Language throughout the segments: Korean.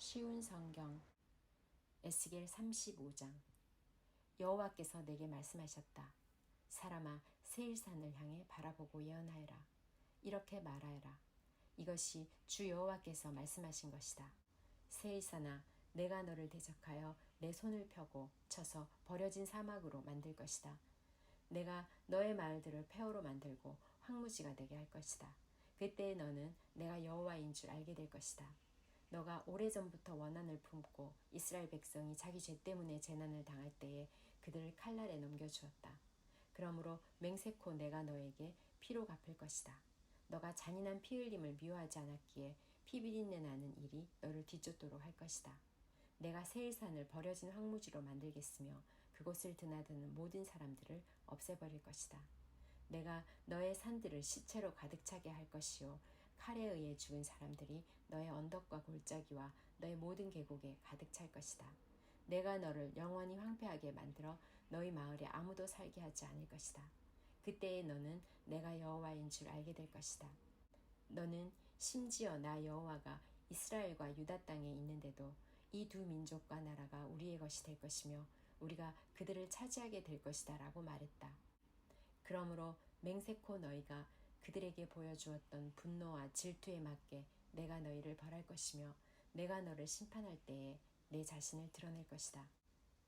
쉬운 성경 에스겔 35장. 여호와께서 내게 말씀하셨다. 사람아, 세일산을 향해 바라보고 예언하여라. 이렇게 말하여라. 이것이 주 여호와께서 말씀하신 것이다. 세일산아, 내가 너를 대적하여 내 손을 펴고 쳐서 버려진 사막으로 만들 것이다. 내가 너의 마을들을 폐허로 만들고 황무지가 되게 할 것이다. 그때에 너는 내가 여호와인 줄 알게 될 것이다. 너가 오래전부터 원한을 품고 이스라엘 백성이 자기 죄 때문에 재난을 당할 때에 그들을 칼날에 넘겨주었다. 그러므로 맹세코 내가 너에게 피로 갚을 것이다. 너가 잔인한 피 흘림을 미워하지 않았기에 피 비린내 나는 일이 너를 뒤쫓도록 할 것이다. 내가 세일산을 버려진 황무지로 만들겠으며 그곳을 드나드는 모든 사람들을 없애버릴 것이다. 내가 너의 산들을 시체로 가득 차게 할 것이요 칼에 의해 죽은 사람들이 너의 언덕과 골짜기와 너의 모든 계곡에 가득 찰 것이다. 내가 너를 영원히 황폐하게 만들어 너희 마을에 아무도 살게 하지 않을 것이다. 그때에 너는 내가 여호와인 줄 알게 될 것이다. 너는 심지어 나 여호와가 이스라엘과 유다 땅에 있는데도 이 두 민족과 나라가 우리의 것이 될 것이며 우리가 그들을 차지하게 될 것이다 라고 말했다. 그러므로 맹세코 너희가 그들에게 보여주었던 분노와 질투에 맞게 내가 너희를 벌할 것이며 내가 너를 심판할 때에 내 자신을 드러낼 것이다.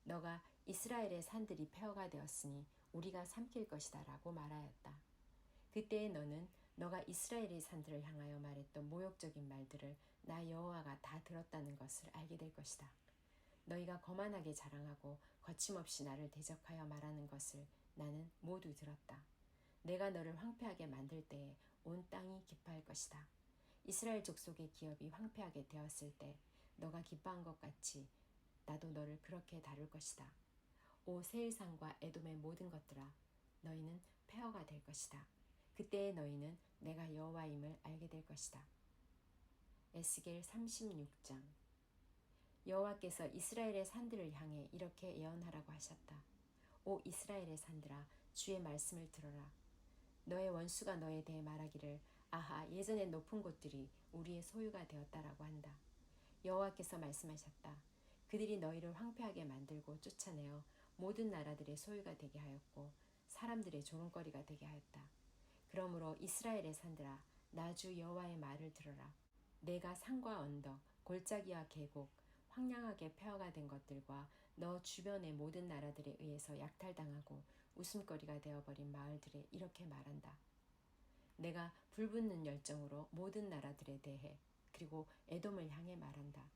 너가 이스라엘의 산들이 폐허가 되었으니 우리가 삼킬 것이다 라고 말하였다. 그때에 너는 너가 이스라엘의 산들을 향하여 말했던 모욕적인 말들을 나 여호와가 다 들었다는 것을 알게 될 것이다. 너희가 거만하게 자랑하고 거침없이 나를 대적하여 말하는 것을 나는 모두 들었다. 내가 너를 황폐하게 만들 때에 온 땅이 기뻐할 것이다. 이스라엘 족속의 기업이 황폐하게 되었을 때 너가 기뻐한 것 같이 나도 너를 그렇게 다룰 것이다. 오 세일산과 에돔의 모든 것들아, 너희는 폐허가 될 것이다. 그때에 너희는 내가 여호와임을 알게 될 것이다. 에스겔 36장. 여호와께서 이스라엘의 산들을 향해 이렇게 예언하라고 하셨다. 오 이스라엘의 산들아, 주의 말씀을 들어라. 너의 원수가 너에 대해 말하기를 아하, 예전에 높은 곳들이 우리의 소유가 되었다라고 한다. 여호와께서 말씀하셨다. 그들이 너희를 황폐하게 만들고 쫓아내어 모든 나라들의 소유가 되게 하였고 사람들의 조롱거리가 되게 하였다. 그러므로 이스라엘의 산들아, 나 주 여호와의 말을 들어라. 내가 산과 언덕, 골짜기와 계곡, 황량하게 폐허가 된 것들과 너 주변의 모든 나라들에 의해서 약탈당하고 웃음거리가 되어버린 마을들에 이렇게 말한다. 내가 불붙는 열정으로 모든 나라들에 대해 그리고 에돔을 향해 말한다.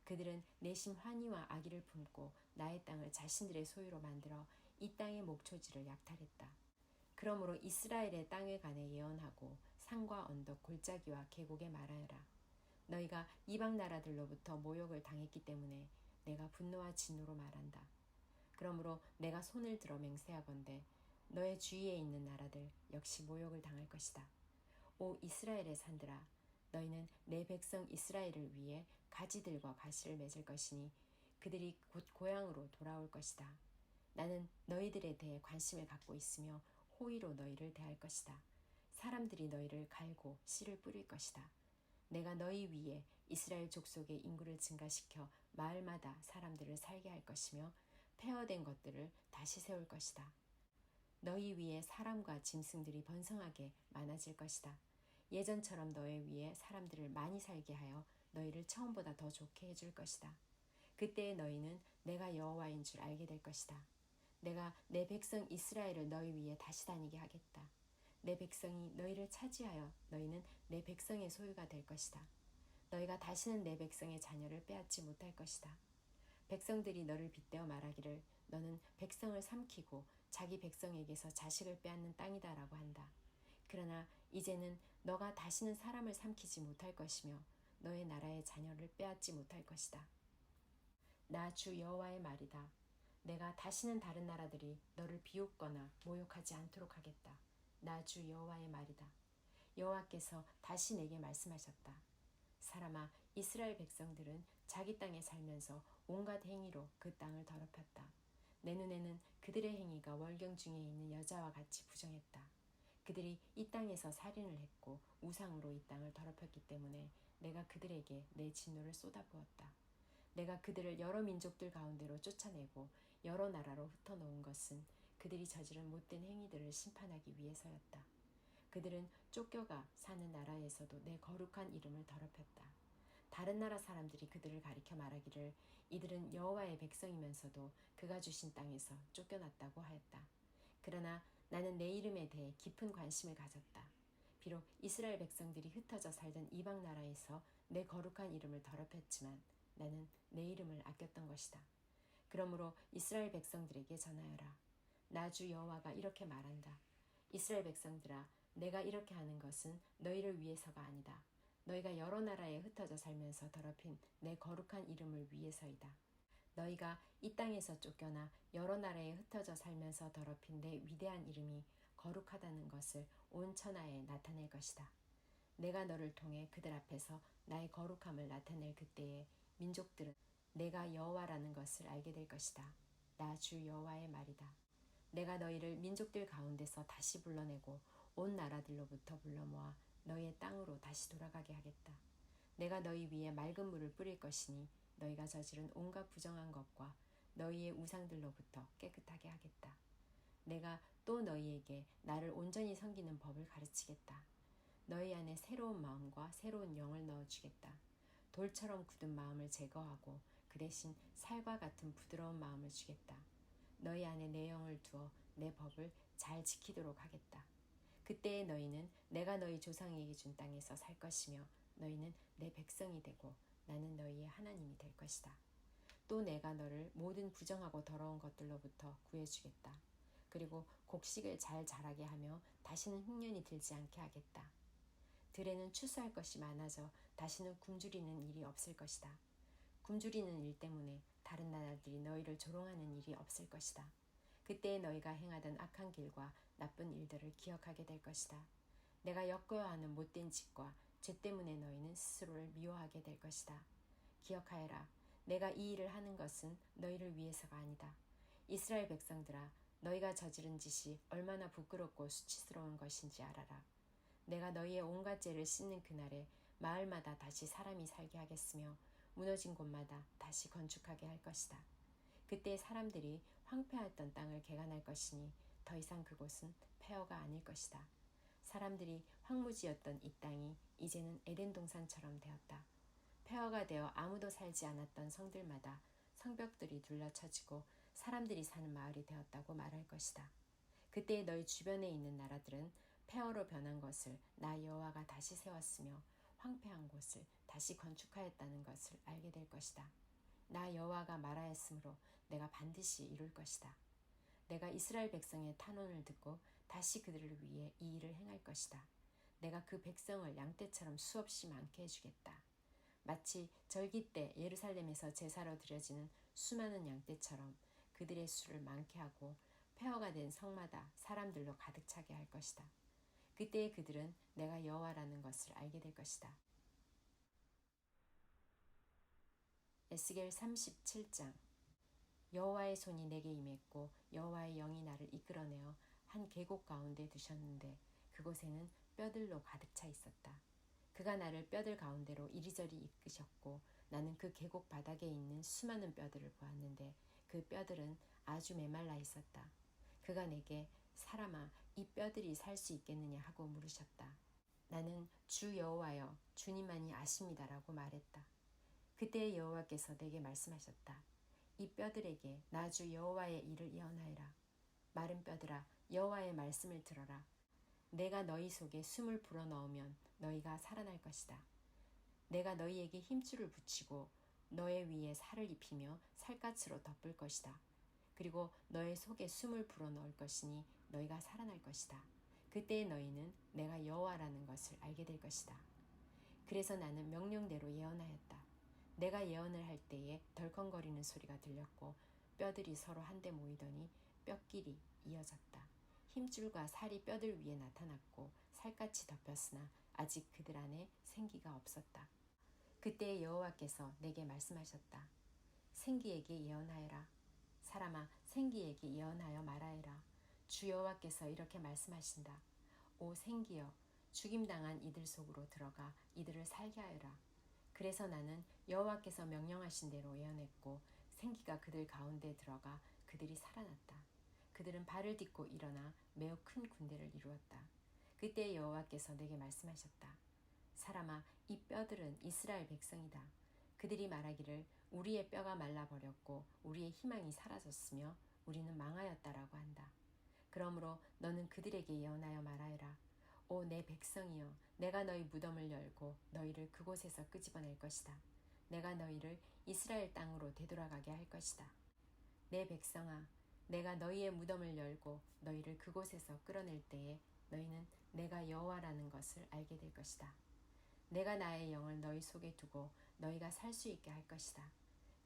그들은 내심 환희와 악의를 품고 나의 땅을 자신들의 소유로 만들어 이 땅의 목초지를 약탈했다. 그러므로 이스라엘의 땅에 관해 예언하고 산과 언덕, 골짜기와 계곡에 말하여라. 너희가 이방 나라들로부터 모욕을 당했기 때문에 내가 분노와 진노로 말한다. 그러므로 내가 손을 들어 맹세하건대 너의 주위에 있는 나라들 역시 모욕을 당할 것이다. 오 이스라엘의 산들아, 너희는 내 백성 이스라엘을 위해 가지들과 가시를 맺을 것이니 그들이 곧 고향으로 돌아올 것이다. 나는 너희들에 대해 관심을 갖고 있으며 호의로 너희를 대할 것이다. 사람들이 너희를 갈고 씨를 뿌릴 것이다. 내가 너희 위에 이스라엘 족속의 인구를 증가시켜 마을마다 사람들을 살게 할 것이며 폐허된 것들을 다시 세울 것이다. 너희 위에 사람과 짐승들이 번성하게 많아질 것이다. 예전처럼 너희 위에 사람들을 많이 살게 하여 너희를 처음보다 더 좋게 해줄 것이다. 그때에 너희는 내가 여호와인 줄 알게 될 것이다. 내가 내 백성 이스라엘을 너희 위에 다시 다니게 하겠다. 내 백성이 너희를 차지하여 너희는 내 백성의 소유가 될 것이다. 너희가 다시는 내 백성의 자녀를 빼앗지 못할 것이다. 백성들이 너를 빗대어 말하기를 너는 백성을 삼키고 자기 백성에게서 자식을 빼앗는 땅이다 라고 한다. 그러나 이제는 너가 다시는 사람을 삼키지 못할 것이며 너의 나라의 자녀를 빼앗지 못할 것이다. 나 주 여호와의 말이다. 내가 다시는 다른 나라들이 너를 비웃거나 모욕하지 않도록 하겠다. 나 주 여호와의 말이다. 여호와께서 다시 내게 말씀하셨다. 사람아, 이스라엘 백성들은 자기 땅에 살면서 온갖 행위로 그 땅을 더럽혔다. 내 눈에는 그들의 행위가 월경 중에 있는 여자와 같이 부정했다. 그들이 이 땅에서 살인을 했고 우상으로 이 땅을 더럽혔기 때문에 내가 그들에게 내 진노를 쏟아부었다. 내가 그들을 여러 민족들 가운데로 쫓아내고 여러 나라로 흩어놓은 것은 그들이 저지른 못된 행위들을 심판하기 위해서였다. 그들은 쫓겨가 사는 나라에서도 내 거룩한 이름을 더럽혔다. 다른 나라 사람들이 그들을 가리켜 말하기를 이들은 여호와의 백성이면서도 그가 주신 땅에서 쫓겨났다고 하였다. 그러나 나는 내 이름에 대해 깊은 관심을 가졌다. 비록 이스라엘 백성들이 흩어져 살던 이방 나라에서 내 거룩한 이름을 더럽혔지만 나는 내 이름을 아꼈던 것이다. 그러므로 이스라엘 백성들에게 전하여라. 나 주 여호와가 이렇게 말한다. 이스라엘 백성들아, 내가 이렇게 하는 것은 너희를 위해서가 아니다. 너희가 여러 나라에 흩어져 살면서 더럽힌 내 거룩한 이름을 위해서이다. 너희가 이 땅에서 쫓겨나 여러 나라에 흩어져 살면서 더럽힌 내 위대한 이름이 거룩하다는 것을 온 천하에 나타낼 것이다. 내가 너를 통해 그들 앞에서 나의 거룩함을 나타낼 그때에 민족들은 내가 여호와라는 것을 알게 될 것이다. 나 주 여호와의 말이다. 내가 너희를 민족들 가운데서 다시 불러내고 온 나라들로부터 불러 모아 너희의 땅으로 다시 돌아가게 하겠다. 내가 너희 위에 맑은 물을 뿌릴 것이니 너희가 저지른 온갖 부정한 것과 너희의 우상들로부터 깨끗하게 하겠다. 내가 또 너희에게 나를 온전히 섬기는 법을 가르치겠다. 너희 안에 새로운 마음과 새로운 영을 넣어주겠다. 돌처럼 굳은 마음을 제거하고 그 대신 살과 같은 부드러운 마음을 주겠다. 너희 안에 내 영을 두어 내 법을 잘 지키도록 하겠다. 그때에 너희는 내가 너희 조상에게 준 땅에서 살 것이며 너희는 내 백성이 되고 나는 너희의 하나님이 될 것이다. 또 내가 너를 모든 부정하고 더러운 것들로부터 구해주겠다. 그리고 곡식을 잘 자라게 하며 다시는 흉년이 들지 않게 하겠다. 들에는 추수할 것이 많아져 다시는 굶주리는 일이 없을 것이다. 굶주리는 일 때문에 다른 나라들이 너희를 조롱하는 일이 없을 것이다. 그때에 너희가 행하던 악한 길과 나쁜 일들을 기억하게 될 것이다. 내가 엮어야하는 못된 짓과 죄 때문에 너희는 스스로를 미워하게 될 것이다. 기억하여라. 내가 이 일을 하는 것은 너희를 위해서가 아니다. 이스라엘 백성들아, 너희가 저지른 짓이 얼마나 부끄럽고 수치스러운 것인지 알아라. 내가 너희의 온갖 죄를 씻는 그날에 마을마다 다시 사람이 살게 하겠으며 무너진 곳마다 다시 건축하게 할 것이다. 그때 사람들이 황폐했던 땅을 개간할 것이니 더 이상 그곳은 폐허가 아닐 것이다. 사람들이 황무지였던 이 땅이 이제는 에덴 동산처럼 되었다. 폐허가 되어 아무도 살지 않았던 성들마다 성벽들이 둘러쳐지고 사람들이 사는 마을이 되었다고 말할 것이다. 그때 너희 주변에 있는 나라들은 폐허로 변한 것을 나 여호와가 다시 세웠으며 황폐한 곳을 다시 건축하였다는 것을 알게 될 것이다. 나 여호와가 말하였으므로 내가 반드시 이룰 것이다. 내가 이스라엘 백성의 탄원을 듣고 다시 그들을 위해 이 일을 행할 것이다. 내가 그 백성을 양떼처럼 수없이 많게 해주겠다. 마치 절기 때 예루살렘에서 제사로 드려지는 수많은 양떼처럼 그들의 수를 많게 하고 폐허가 된 성마다 사람들로 가득 차게 할 것이다. 그때에 그들은 내가 여호와라는 것을 알게 될 것이다. 에스겔 37장. 여호와의 손이 내게 임했고 여호와의 영이 나를 이끌어내어 한 계곡 가운데 두셨는데 그곳에는 뼈들로 가득 차 있었다. 그가 나를 뼈들 가운데로 이리저리 이끄셨고 나는 그 계곡 바닥에 있는 수많은 뼈들을 보았는데 그 뼈들은 아주 메말라 있었다. 그가 내게 사람아, 이 뼈들이 살 수 있겠느냐 하고 물으셨다. 나는 주 여호와여, 주님만이 아십니다라고 말했다. 그때 여호와께서 내게 말씀하셨다. 이 뼈들에게 나 주 여호와의 일을 예언하여라. 마른 뼈들아, 여호와의 말씀을 들어라. 내가 너희 속에 숨을 불어넣으면 너희가 살아날 것이다. 내가 너희에게 힘줄을 붙이고 너의 위에 살을 입히며 살갗으로 덮을 것이다. 그리고 너의 속에 숨을 불어넣을 것이니 너희가 살아날 것이다. 그때 너희는 내가 여호와라는 것을 알게 될 것이다. 그래서 나는 명령대로 예언하였다. 내가 예언을 할 때에 덜컹거리는 소리가 들렸고 뼈들이 서로 한데 모이더니 뼈끼리 이어졌다. 힘줄과 살이 뼈들 위에 나타났고 살갗이 덮였으나 아직 그들 안에 생기가 없었다. 그때 여호와께서 내게 말씀하셨다. 생기에게 예언하여라. 사람아, 생기에게 예언하여 말하여라. 주 여호와께서 이렇게 말씀하신다. 오 생기여, 죽임당한 이들 속으로 들어가 이들을 살게 하여라. 그래서 나는 여호와께서 명령하신 대로 예언했고 생기가 그들 가운데 들어가 그들이 살아났다. 그들은 발을 딛고 일어나 매우 큰 군대를 이루었다. 그때 여호와께서 내게 말씀하셨다. 사람아, 이 뼈들은 이스라엘 백성이다. 그들이 말하기를 우리의 뼈가 말라버렸고 우리의 희망이 사라졌으며 우리는 망하였다라고 한다. 그러므로 너는 그들에게 예언하여 말하여라. 오 내 백성이여, 내가 너희 무덤을 열고 너희를 그곳에서 끄집어낼 것이다. 내가 너희를 이스라엘 땅으로 되돌아가게 할 것이다. 내 백성아, 내가 너희의 무덤을 열고 너희를 그곳에서 끌어낼 때에 너희는 내가 여호와라는 것을 알게 될 것이다. 내가 나의 영을 너희 속에 두고 너희가 살 수 있게 할 것이다.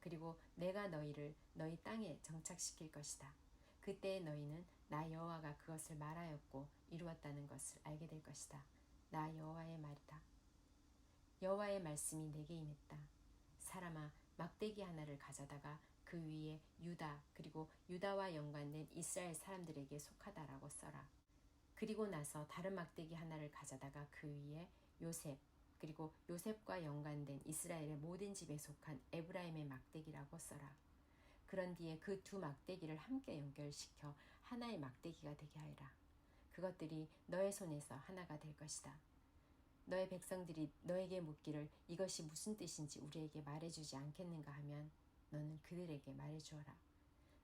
그리고 내가 너희를 너희 땅에 정착시킬 것이다. 그때 너희는 나 여호와가 그것을 말하였고 이루었다는 것을 알게 될 것이다. 나 여호와의 말이다. 여호와의 말씀이 내게 임했다. 사람아, 막대기 하나를 가져다가 그 위에 유다 그리고 유다와 연관된 이스라엘 사람들에게 속하다라고 써라. 그리고 나서 다른 막대기 하나를 가져다가 그 위에 요셉 그리고 요셉과 연관된 이스라엘의 모든 집에 속한 에브라임의 막대기라고 써라. 그런 뒤에 그 두 막대기를 함께 연결시켜 하나의 막대기가 되게 하여라. 그것들이 너의 손에서 하나가 될 것이다. 너의 백성들이 너에게 묻기를 이것이 무슨 뜻인지 우리에게 말해주지 않겠는가 하면 너는 그들에게 말해주어라.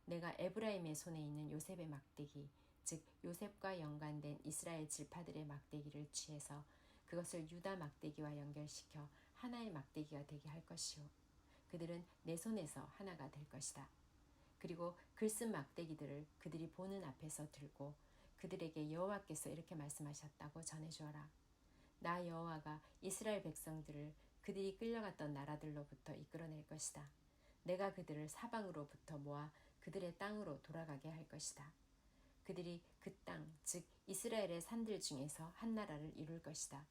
내가 에브라임의 손에 있는 요셉의 막대기, 즉 요셉과 연관된 이스라엘 지파들의 막대기를 취해서 그것을 유다 막대기와 연결시켜 하나의 막대기가 되게 할 것이요. 그들은 내 손에서 하나가 될 것이다. 그리고 글쓴 막대기들을 그들이 보는 앞에서 들고 그들에게 여호와께서 이렇게 말씀하셨다고 전해주어라. 나 여호와가 이스라엘 백성들을 그들이 끌려갔던 나라들로부터 이끌어낼 것이다. 내가 그들을 사방으로부터 모아 그들의 땅으로 돌아가게 할 것이다. 그들이 그 땅, 즉 이스라엘의 산들 중에서 한 나라를 이룰 것이다.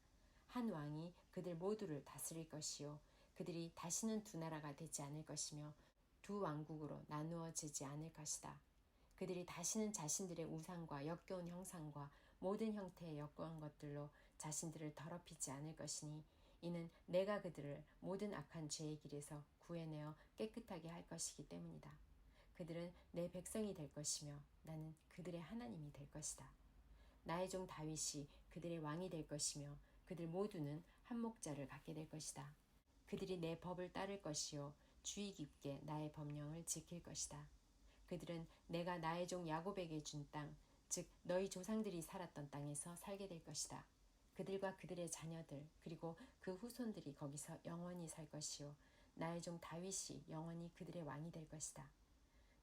한 왕이 그들 모두를 다스릴 것이요. 그들이 다시는 두 나라가 되지 않을 것이며 두 왕국으로 나누어지지 않을 것이다. 그들이 다시는 자신들의 우상과 역겨운 형상과 모든 형태의 역겨운 것들로 자신들을 더럽히지 않을 것이니 이는 내가 그들을 모든 악한 죄의 길에서 구해내어 깨끗하게 할 것이기 때문이다. 그들은 내 백성이 될 것이며 나는 그들의 하나님이 될 것이다. 나의 종 다윗이 그들의 왕이 될 것이며 그들 모두는 한 목자를 갖게 될 것이다. 그들이 내 법을 따를 것이요 주의 깊게 나의 법령을 지킬 것이다. 그들은 내가 나의 종 야곱에게 준 땅, 즉 너희 조상들이 살았던 땅에서 살게 될 것이다. 그들과 그들의 자녀들 그리고 그 후손들이 거기서 영원히 살 것이요 나의 종 다윗이 영원히 그들의 왕이 될 것이다.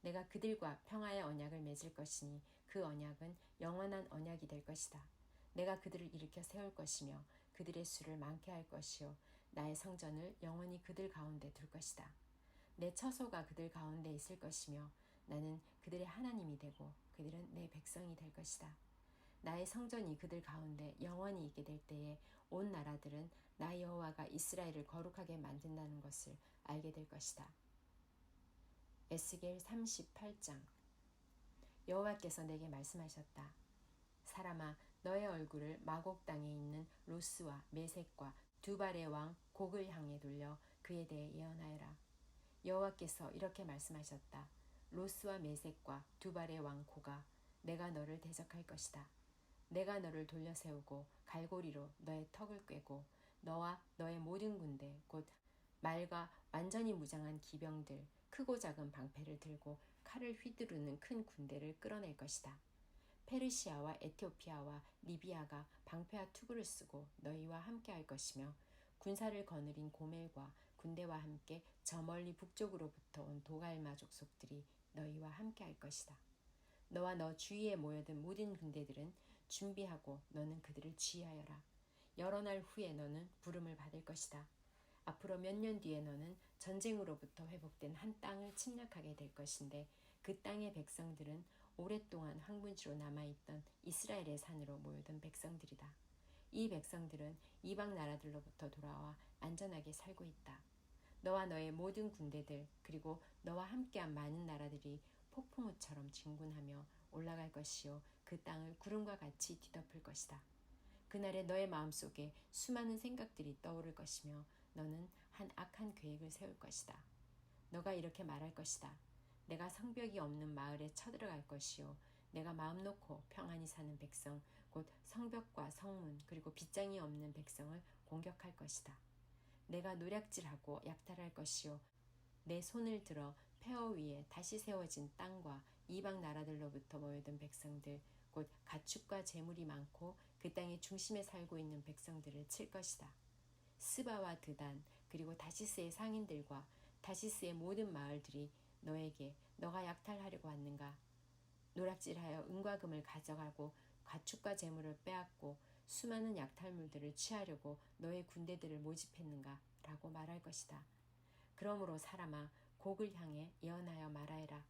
내가 그들과 평화의 언약을 맺을 것이니 그 언약은 영원한 언약이 될 것이다. 내가 그들을 일으켜 세울 것이며 그들의 수를 많게 할 것이요 나의 성전을 영원히 그들 가운데 둘 것이다. 내 처소가 그들 가운데 있을 것이며 나는 그들의 하나님이 되고 그들은 내 백성이 될 것이다. 나의 성전이 그들 가운데 영원히 있게 될 때에 온 나라들은 나 여호와가 이스라엘을 거룩하게 만든다는 것을 알게 될 것이다. 에스겔 38장. 여호와께서 내게 말씀하셨다. 사람아, 너의 얼굴을 마곡 땅에 있는 로스와 메색과 두발의 왕 곡을 향해 돌려 그에 대해 예언하여라. 여호와께서 이렇게 말씀하셨다. 로스와 메색과 두발의 왕 고가, 내가 너를 대적할 것이다. 내가 너를 돌려 세우고 갈고리로 너의 턱을 꿰고 너와 너의 모든 군대 곧 말과 완전히 무장한 기병들 크고 작은 방패를 들고 칼을 휘두르는 큰 군대를 끌어낼 것이다. 페르시아와 에티오피아와 리비아가 방패와 투구를 쓰고 너희와 함께 할 것이며 군사를 거느린 고멜과 군대와 함께 저 멀리 북쪽으로부터 온 도갈마 족속들이 너희와 함께 할 것이다. 너와 너 주위에 모여든 모든 군대들은 준비하고 너는 그들을 지휘하여라. 여러 날 후에 너는 부름을 받을 것이다. 앞으로 몇 년 뒤에 너는 전쟁으로부터 회복된 한 땅을 침략하게 될 것인데 그 땅의 백성들은 오랫동안 황무지로 남아있던 이스라엘의 산으로 모여든 백성들이다. 이 백성들은 이방 나라들로부터 돌아와 안전하게 살고 있다. 너와 너의 모든 군대들 그리고 너와 함께한 많은 나라들이 폭풍우처럼 진군하며 올라갈 것이요 그 땅을 구름과 같이 뒤덮을 것이다. 그날에 너의 마음속에 수많은 생각들이 떠오를 것이며 너는 한 악한 계획을 세울 것이다. 너가 이렇게 말할 것이다. 내가 성벽이 없는 마을에 쳐들어갈 것이요 내가 마음 놓고 평안히 사는 백성 곧 성벽과 성문 그리고 빗장이 없는 백성을 공격할 것이다. 내가 노략질하고 약탈할 것이요 내 손을 들어 폐허 위에 다시 세워진 땅과 이방 나라들로부터 모여든 백성들 곧 가축과 재물이 많고 그 땅의 중심에 살고 있는 백성들을 칠 것이다. 스바와 드단 그리고 다시스의 상인들과 다시스의 모든 마을들이 너에게 너가 약탈하려고 왔는가? 노략질하여 은과 금을 가져가고 가축과 재물을 빼앗고 수많은 약탈물들을 취하려고 너의 군대들을 모집했는가? 라고 말할 것이다. 그러므로 사람아 곡을 향해 예언하여 말하여라.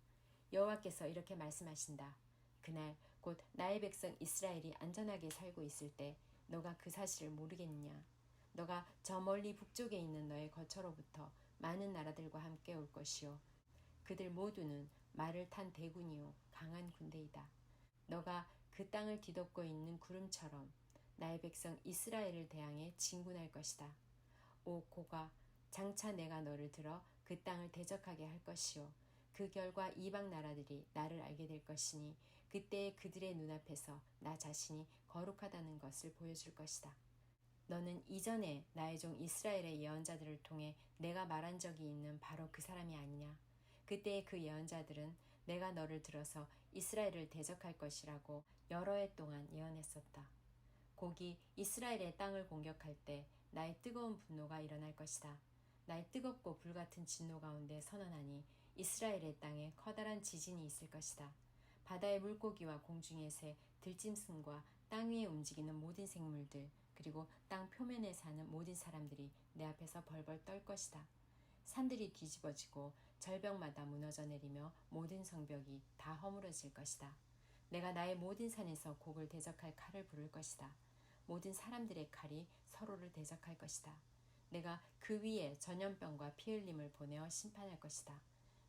여호와께서 이렇게 말씀하신다. 그날 곧 나의 백성 이스라엘이 안전하게 살고 있을 때 너가 그 사실을 모르겠느냐? 너가 저 멀리 북쪽에 있는 너의 거처로부터 많은 나라들과 함께 올 것이요 그들 모두는 말을 탄 대군이요 강한 군대이다. 너가 그 땅을 뒤덮고 있는 구름처럼 나의 백성 이스라엘을 대항해 진군할 것이다. 오 고가 장차 내가 너를 들어 그 땅을 대적하게 할 것이요 그 결과 이방 나라들이 나를 알게 될 것이니 그때에 그들의 눈앞에서 나 자신이 거룩하다는 것을 보여줄 것이다. 너는 이전에 나의 종 이스라엘의 예언자들을 통해 내가 말한 적이 있는 바로 그 사람이 아니냐. 그때의 그 예언자들은 내가 너를 들어서 이스라엘을 대적할 것이라고 여러 해 동안 예언했었다. 곡이 이스라엘의 땅을 공격할 때 나의 뜨거운 분노가 일어날 것이다. 나의 뜨겁고 불같은 진노 가운데 선언하니 이스라엘의 땅에 커다란 지진이 있을 것이다. 바다의 물고기와 공중의 새, 들짐승과 땅 위에 움직이는 모든 생물들 그리고 땅 표면에 사는 모든 사람들이 내 앞에서 벌벌 떨 것이다. 산들이 뒤집어지고 절벽마다 무너져 내리며 모든 성벽이 다 허물어질 것이다. 내가 나의 모든 산에서 곡을 대적할 칼을 부를 것이다. 모든 사람들의 칼이 서로를 대적할 것이다. 내가 그 위에 전염병과 피 흘림을 보내어 심판할 것이다.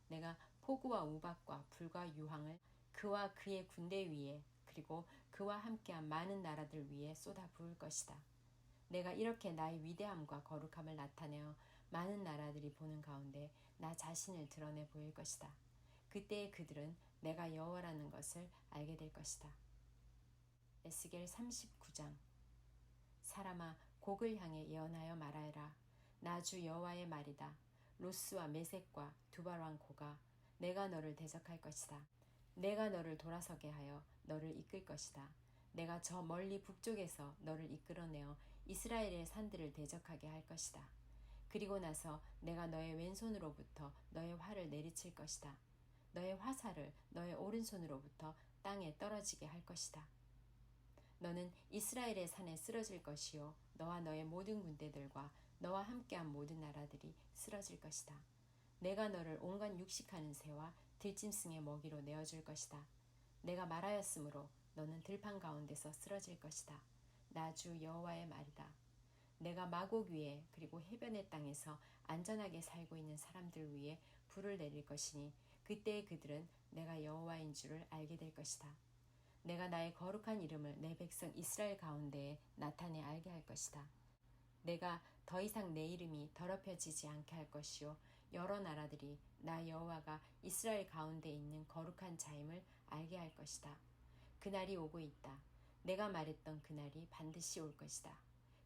내가 폭우와 우박과 불과 유황을 그와 그의 군대 위에 그리고 그와 함께한 많은 나라들 위에 쏟아 부을 것이다. 내가 이렇게 나의 위대함과 거룩함을 나타내어 많은 나라들이 보는 가운데 나 자신을 드러내 보일 것이다. 그때에 그들은 내가 여호와라는 것을 알게 될 것이다. 에스겔 39장. 사람아 곡을 향해 예언하여 말하여라. 나 주 여호와의 말이다. 로스와 메섹과 두발 왕 고가 내가 너를 대적할 것이다. 내가 너를 돌아서게 하여 너를 이끌 것이다. 내가 저 멀리 북쪽에서 너를 이끌어내어 이스라엘의 산들을 대적하게 할 것이다. 그리고 나서 내가 너의 왼손으로부터 너의 활을 내리칠 것이다. 너의 화살을 너의 오른손으로부터 땅에 떨어지게 할 것이다. 너는 이스라엘의 산에 쓰러질 것이요 너와 너의 모든 군대들과 너와 함께한 모든 나라들이 쓰러질 것이다. 내가 너를 온갖 육식하는 새와 들짐승의 먹이로 내어줄 것이다. 내가 말하였으므로 너는 들판 가운데서 쓰러질 것이다. 나 주 여호와의 말이다. 내가 마곡 위에 그리고 해변의 땅에서 안전하게 살고 있는 사람들 위에 불을 내릴 것이니 그때의 그들은 내가 여호와인 줄을 알게 될 것이다. 내가 나의 거룩한 이름을 내 백성 이스라엘 가운데에 나타내 알게 할 것이다. 내가 더 이상 내 이름이 더럽혀지지 않게 할 것이요 여러 나라들이 나 여호와가 이스라엘 가운데 있는 거룩한 자임을 알게 할 것이다. 그날이 오고 있다. 내가 말했던 그날이 반드시 올 것이다.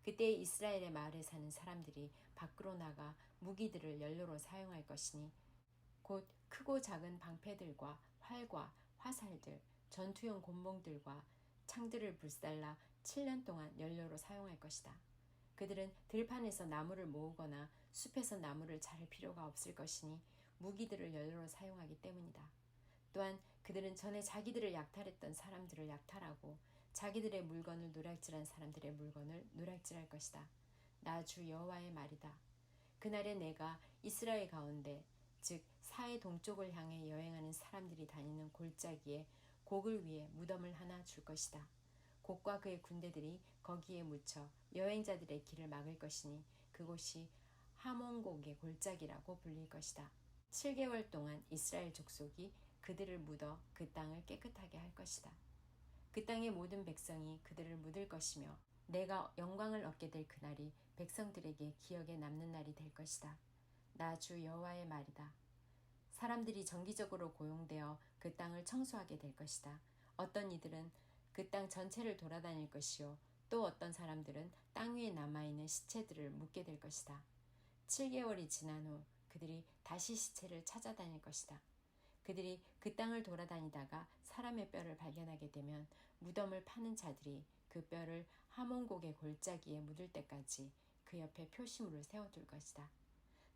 그때 이스라엘의 마을에 사는 사람들이 밖으로 나가 무기들을 연료로 사용할 것이니 곧 크고 작은 방패들과 활과 화살들, 전투용 곤봉들과 창들을 불살라 7년 동안 연료로 사용할 것이다. 그들은 들판에서 나무를 모으거나 숲에서 나무를 자를 필요가 없을 것이니 무기들을 연료로 사용하기 때문이다. 또한 그들은 전에 자기들을 약탈했던 사람들을 약탈하고 자기들의 물건을 노략질한 사람들의 물건을 노략질할 것이다. 나 주 여호와의 말이다. 그날에 내가 이스라엘 가운데 즉 사해 동쪽을 향해 여행하는 사람들이 다니는 골짜기에 곡을 위해 무덤을 하나 줄 것이다. 곡과 그의 군대들이 거기에 묻혀 여행자들의 길을 막을 것이니 그곳이 하몬곡의 골짜기라고 불릴 것이다. 7개월 동안 이스라엘 족속이 그들을 묻어 그 땅을 깨끗하게 할 것이다. 그 땅의 모든 백성이 그들을 묻을 것이며 내가 영광을 얻게 될 그날이 백성들에게 기억에 남는 날이 될 것이다. 나 주 여호와의 말이다. 사람들이 정기적으로 고용되어 그 땅을 청소하게 될 것이다. 어떤 이들은 그 땅 전체를 돌아다닐 것이요. 또 어떤 사람들은 땅 위에 남아있는 시체들을 묻게 될 것이다. 7개월이 지난 후 그들이 다시 시체를 찾아다닐 것이다. 그들이 그 땅을 돌아다니다가 사람의 뼈를 발견하게 되면 무덤을 파는 자들이 그 뼈를 하몬곡의 골짜기에 묻을 때까지 그 옆에 표시물을 세워둘 것이다.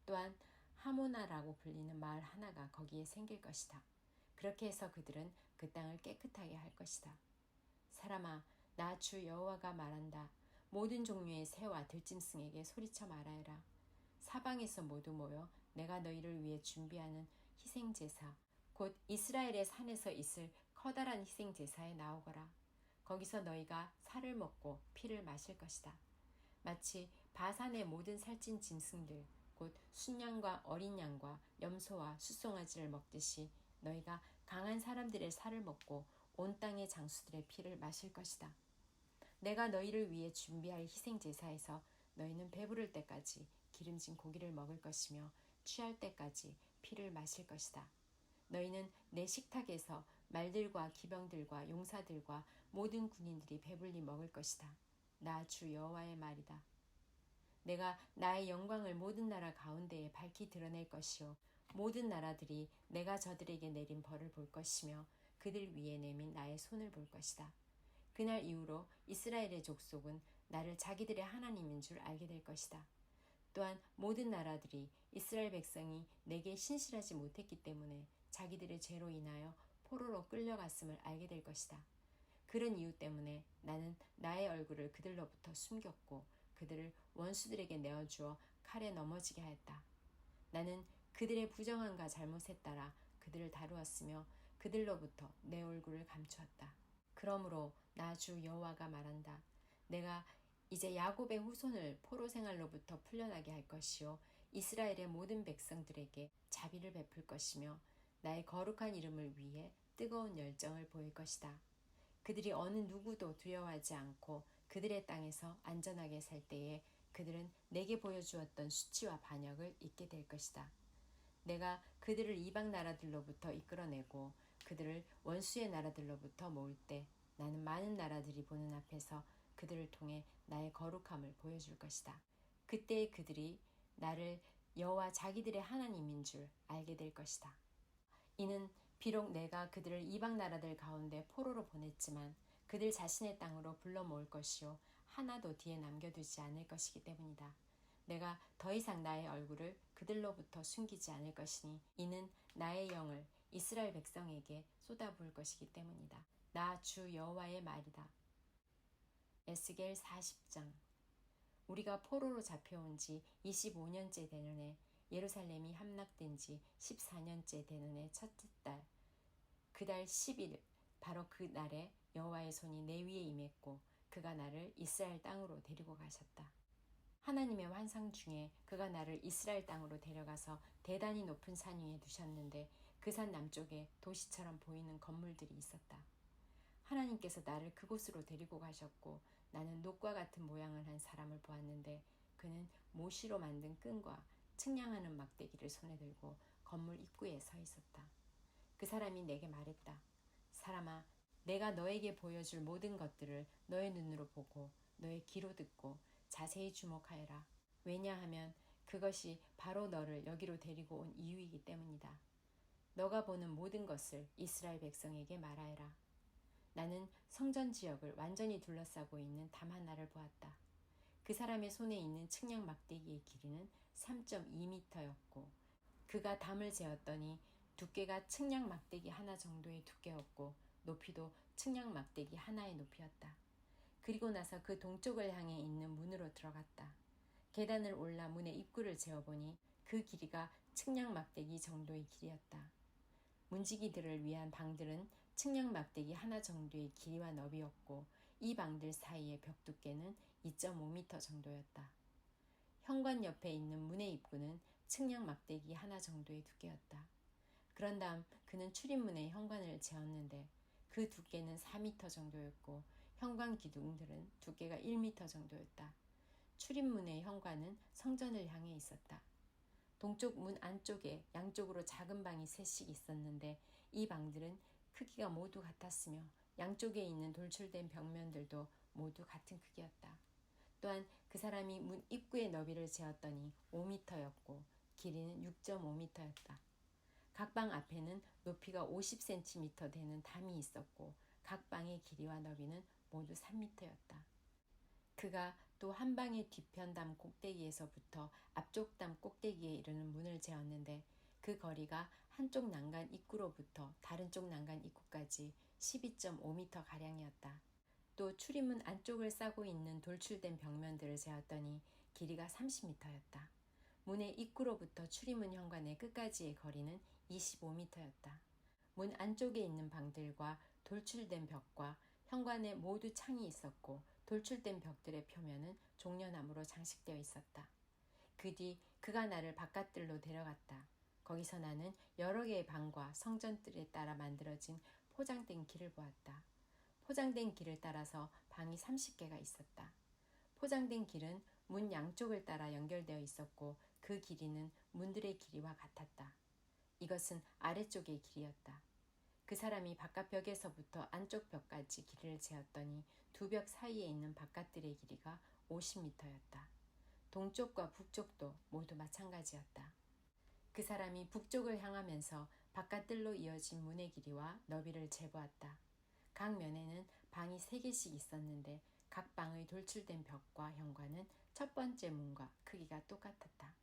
또한 하모나라고 불리는 마을 하나가 거기에 생길 것이다. 그렇게 해서 그들은 그 땅을 깨끗하게 할 것이다. 사람아, 나 주 여호와가 말한다. 모든 종류의 새와 들짐승에게 소리쳐 말하여라. 사방에서 모두 모여 내가 너희를 위해 준비하는 희생제사, 곧 이스라엘의 산에서 있을 커다란 희생제사에 나오거라. 거기서 너희가 살을 먹고 피를 마실 것이다. 마치 바산의 모든 살찐 짐승들, 곧 순양과 어린 양과 염소와 숫송아지를 먹듯이 너희가 강한 사람들의 살을 먹고 온 땅의 장수들의 피를 마실 것이다. 내가 너희를 위해 준비할 희생제사에서 너희는 배부를 때까지 기름진 고기를 먹을 것이며 취할 때까지 피를 마실 것이다. 너희는 내 식탁에서 말들과 기병들과 용사들과 모든 군인들이 배불리 먹을 것이다. 나 주 여호와의 말이다. 내가 나의 영광을 모든 나라 가운데에 밝히 드러낼 것이요 모든 나라들이 내가 저들에게 내린 벌을 볼 것이며 그들 위에 내민 나의 손을 볼 것이다. 그날 이후로 이스라엘의 족속은 나를 자기들의 하나님인 줄 알게 될 것이다. 또한 모든 나라들이 이스라엘 백성이 내게 신실하지 못했기 때문에 자기들의 죄로 인하여 포로로 끌려갔음을 알게 될 것이다. 그런 이유 때문에 나는 나의 얼굴을 그들로부터 숨겼고 그들을 원수들에게 내어주어 칼에 넘어지게 하였다. 나는 그들의 부정함과 잘못에 따라 그들을 다루었으며 그들로부터 내 얼굴을 감추었다. 그러므로 나 주 여호와가 말한다. 내가 이제 야곱의 후손을 포로 생활로부터 풀려나게 할 것이요 이스라엘의 모든 백성들에게 자비를 베풀 것이며 나의 거룩한 이름을 위해 뜨거운 열정을 보일 것이다. 그들이 어느 누구도 두려워하지 않고 그들의 땅에서 안전하게 살 때에 그들은 내게 보여주었던 수치와 반역을 잊게 될 것이다. 내가 그들을 이방 나라들로부터 이끌어내고 그들을 원수의 나라들로부터 모을 때 나는 많은 나라들이 보는 앞에서 그들을 통해 나의 거룩함을 보여줄 것이다. 그때 그들이 나를 여호와 자기들의 하나님인 줄 알게 될 것이다. 이는 비록 내가 그들을 이방 나라들 가운데 포로로 보냈지만 그들 자신의 땅으로 불러 모을 것이요 하나도 뒤에 남겨두지 않을 것이기 때문이다. 내가 더 이상 나의 얼굴을 그들로부터 숨기지 않을 것이니 이는 나의 영을 이스라엘 백성에게 쏟아부을 것이기 때문이다. 나 주 여호와의 말이다. 에스겔 40장. 우리가 포로로 잡혀온 지 25년째 되는 해 예루살렘이 함락된 지 14년째 되는 해 첫째 달 그 달 10일 바로 그 날에 여호와의 손이 내 위에 임했고 그가 나를 이스라엘 땅으로 데리고 가셨다. 하나님의 환상 중에 그가 나를 이스라엘 땅으로 데려가서 대단히 높은 산 위에 두셨는데 그 산 남쪽에 도시처럼 보이는 건물들이 있었다. 하나님께서 나를 그곳으로 데리고 가셨고 나는 녹과 같은 모양을 한 사람을 보았는데 그는 모시로 만든 끈과 측량하는 막대기를 손에 들고 건물 입구에 서 있었다. 그 사람이 내게 말했다. 사람아, 내가 너에게 보여줄 모든 것들을 너의 눈으로 보고 너의 귀로 듣고 자세히 주목하여라. 왜냐하면 그것이 바로 너를 여기로 데리고 온 이유이기 때문이다. 너가 보는 모든 것을 이스라엘 백성에게 말하여라. 나는 성전 지역을 완전히 둘러싸고 있는 담 하나를 보았다. 그 사람의 손에 있는 측량 막대기의 길이는 3.2m였고 그가 담을 재었더니 두께가 측량 막대기 하나 정도의 두께였고 높이도 측량 막대기 하나의 높이였다. 그리고 나서 그 동쪽을 향해 있는 문으로 들어갔다. 계단을 올라 문의 입구를 재어보니 그 길이가 측량 막대기 정도의 길이었다. 문지기들을 위한 방들은 측량 막대기 하나 정도의 길이와 너비였고 이 방들 사이의 벽 두께는 2.5m 정도였다. 현관 옆에 있는 문의 입구는 측량 막대기 하나 정도의 두께였다. 그런 다음 그는 출입문에 현관을 재었는데 그 두께는 4m 정도였고 현관 기둥들은 두께가 1m 정도였다. 출입문의 현관은 성전을 향해 있었다. 동쪽 문 안쪽에 양쪽으로 작은 방이 셋씩 있었는데 이 방들은 크기가 모두 같았으며 양쪽에 있는 돌출된 벽면들도 모두 같은 크기였다. 또한 그 사람이 문 입구의 너비를 재었더니 5m였고 길이는 6.5m였다. 각 방 앞에는 높이가 50cm 되는 담이 있었고 각 방의 길이와 너비는 모두 3m였다. 그가 또 한 방의 뒤편 담 꼭대기에서부터 앞쪽 담 꼭대기에 이르는 문을 재었는데 그 거리가 한쪽 난간 입구로부터 다른 쪽 난간 입구까지 12.5m가량이었다. 또 출입문 안쪽을 싸고 있는 돌출된 벽면들을 재었더니 길이가 30m였다. 문의 입구로부터 출입문 현관의 끝까지의 거리는 25m였다. 문 안쪽에 있는 방들과 돌출된 벽과 현관에 모두 창이 있었고 돌출된 벽들의 표면은 종려나무로 장식되어 있었다. 그 뒤 그가 나를 바깥들로 데려갔다. 거기서 나는 여러 개의 방과 성전들에 따라 만들어진 포장된 길을 보았다. 포장된 길을 따라서 방이 30개가 있었다. 포장된 길은 문 양쪽을 따라 연결되어 있었고 그 길이는 문들의 길이와 같았다. 이것은 아래쪽의 길이었다. 그 사람이 바깥 벽에서부터 안쪽 벽까지 길이를 재었더니 두 벽 사이에 있는 바깥들의 길이가 50m였다. 동쪽과 북쪽도 모두 마찬가지였다. 그 사람이 북쪽을 향하면서 바깥들로 이어진 문의 길이와 너비를 재보았다. 각 면에는 방이 3개씩 있었는데 각 방의 돌출된 벽과 현관은 첫 번째 문과 크기가 똑같았다.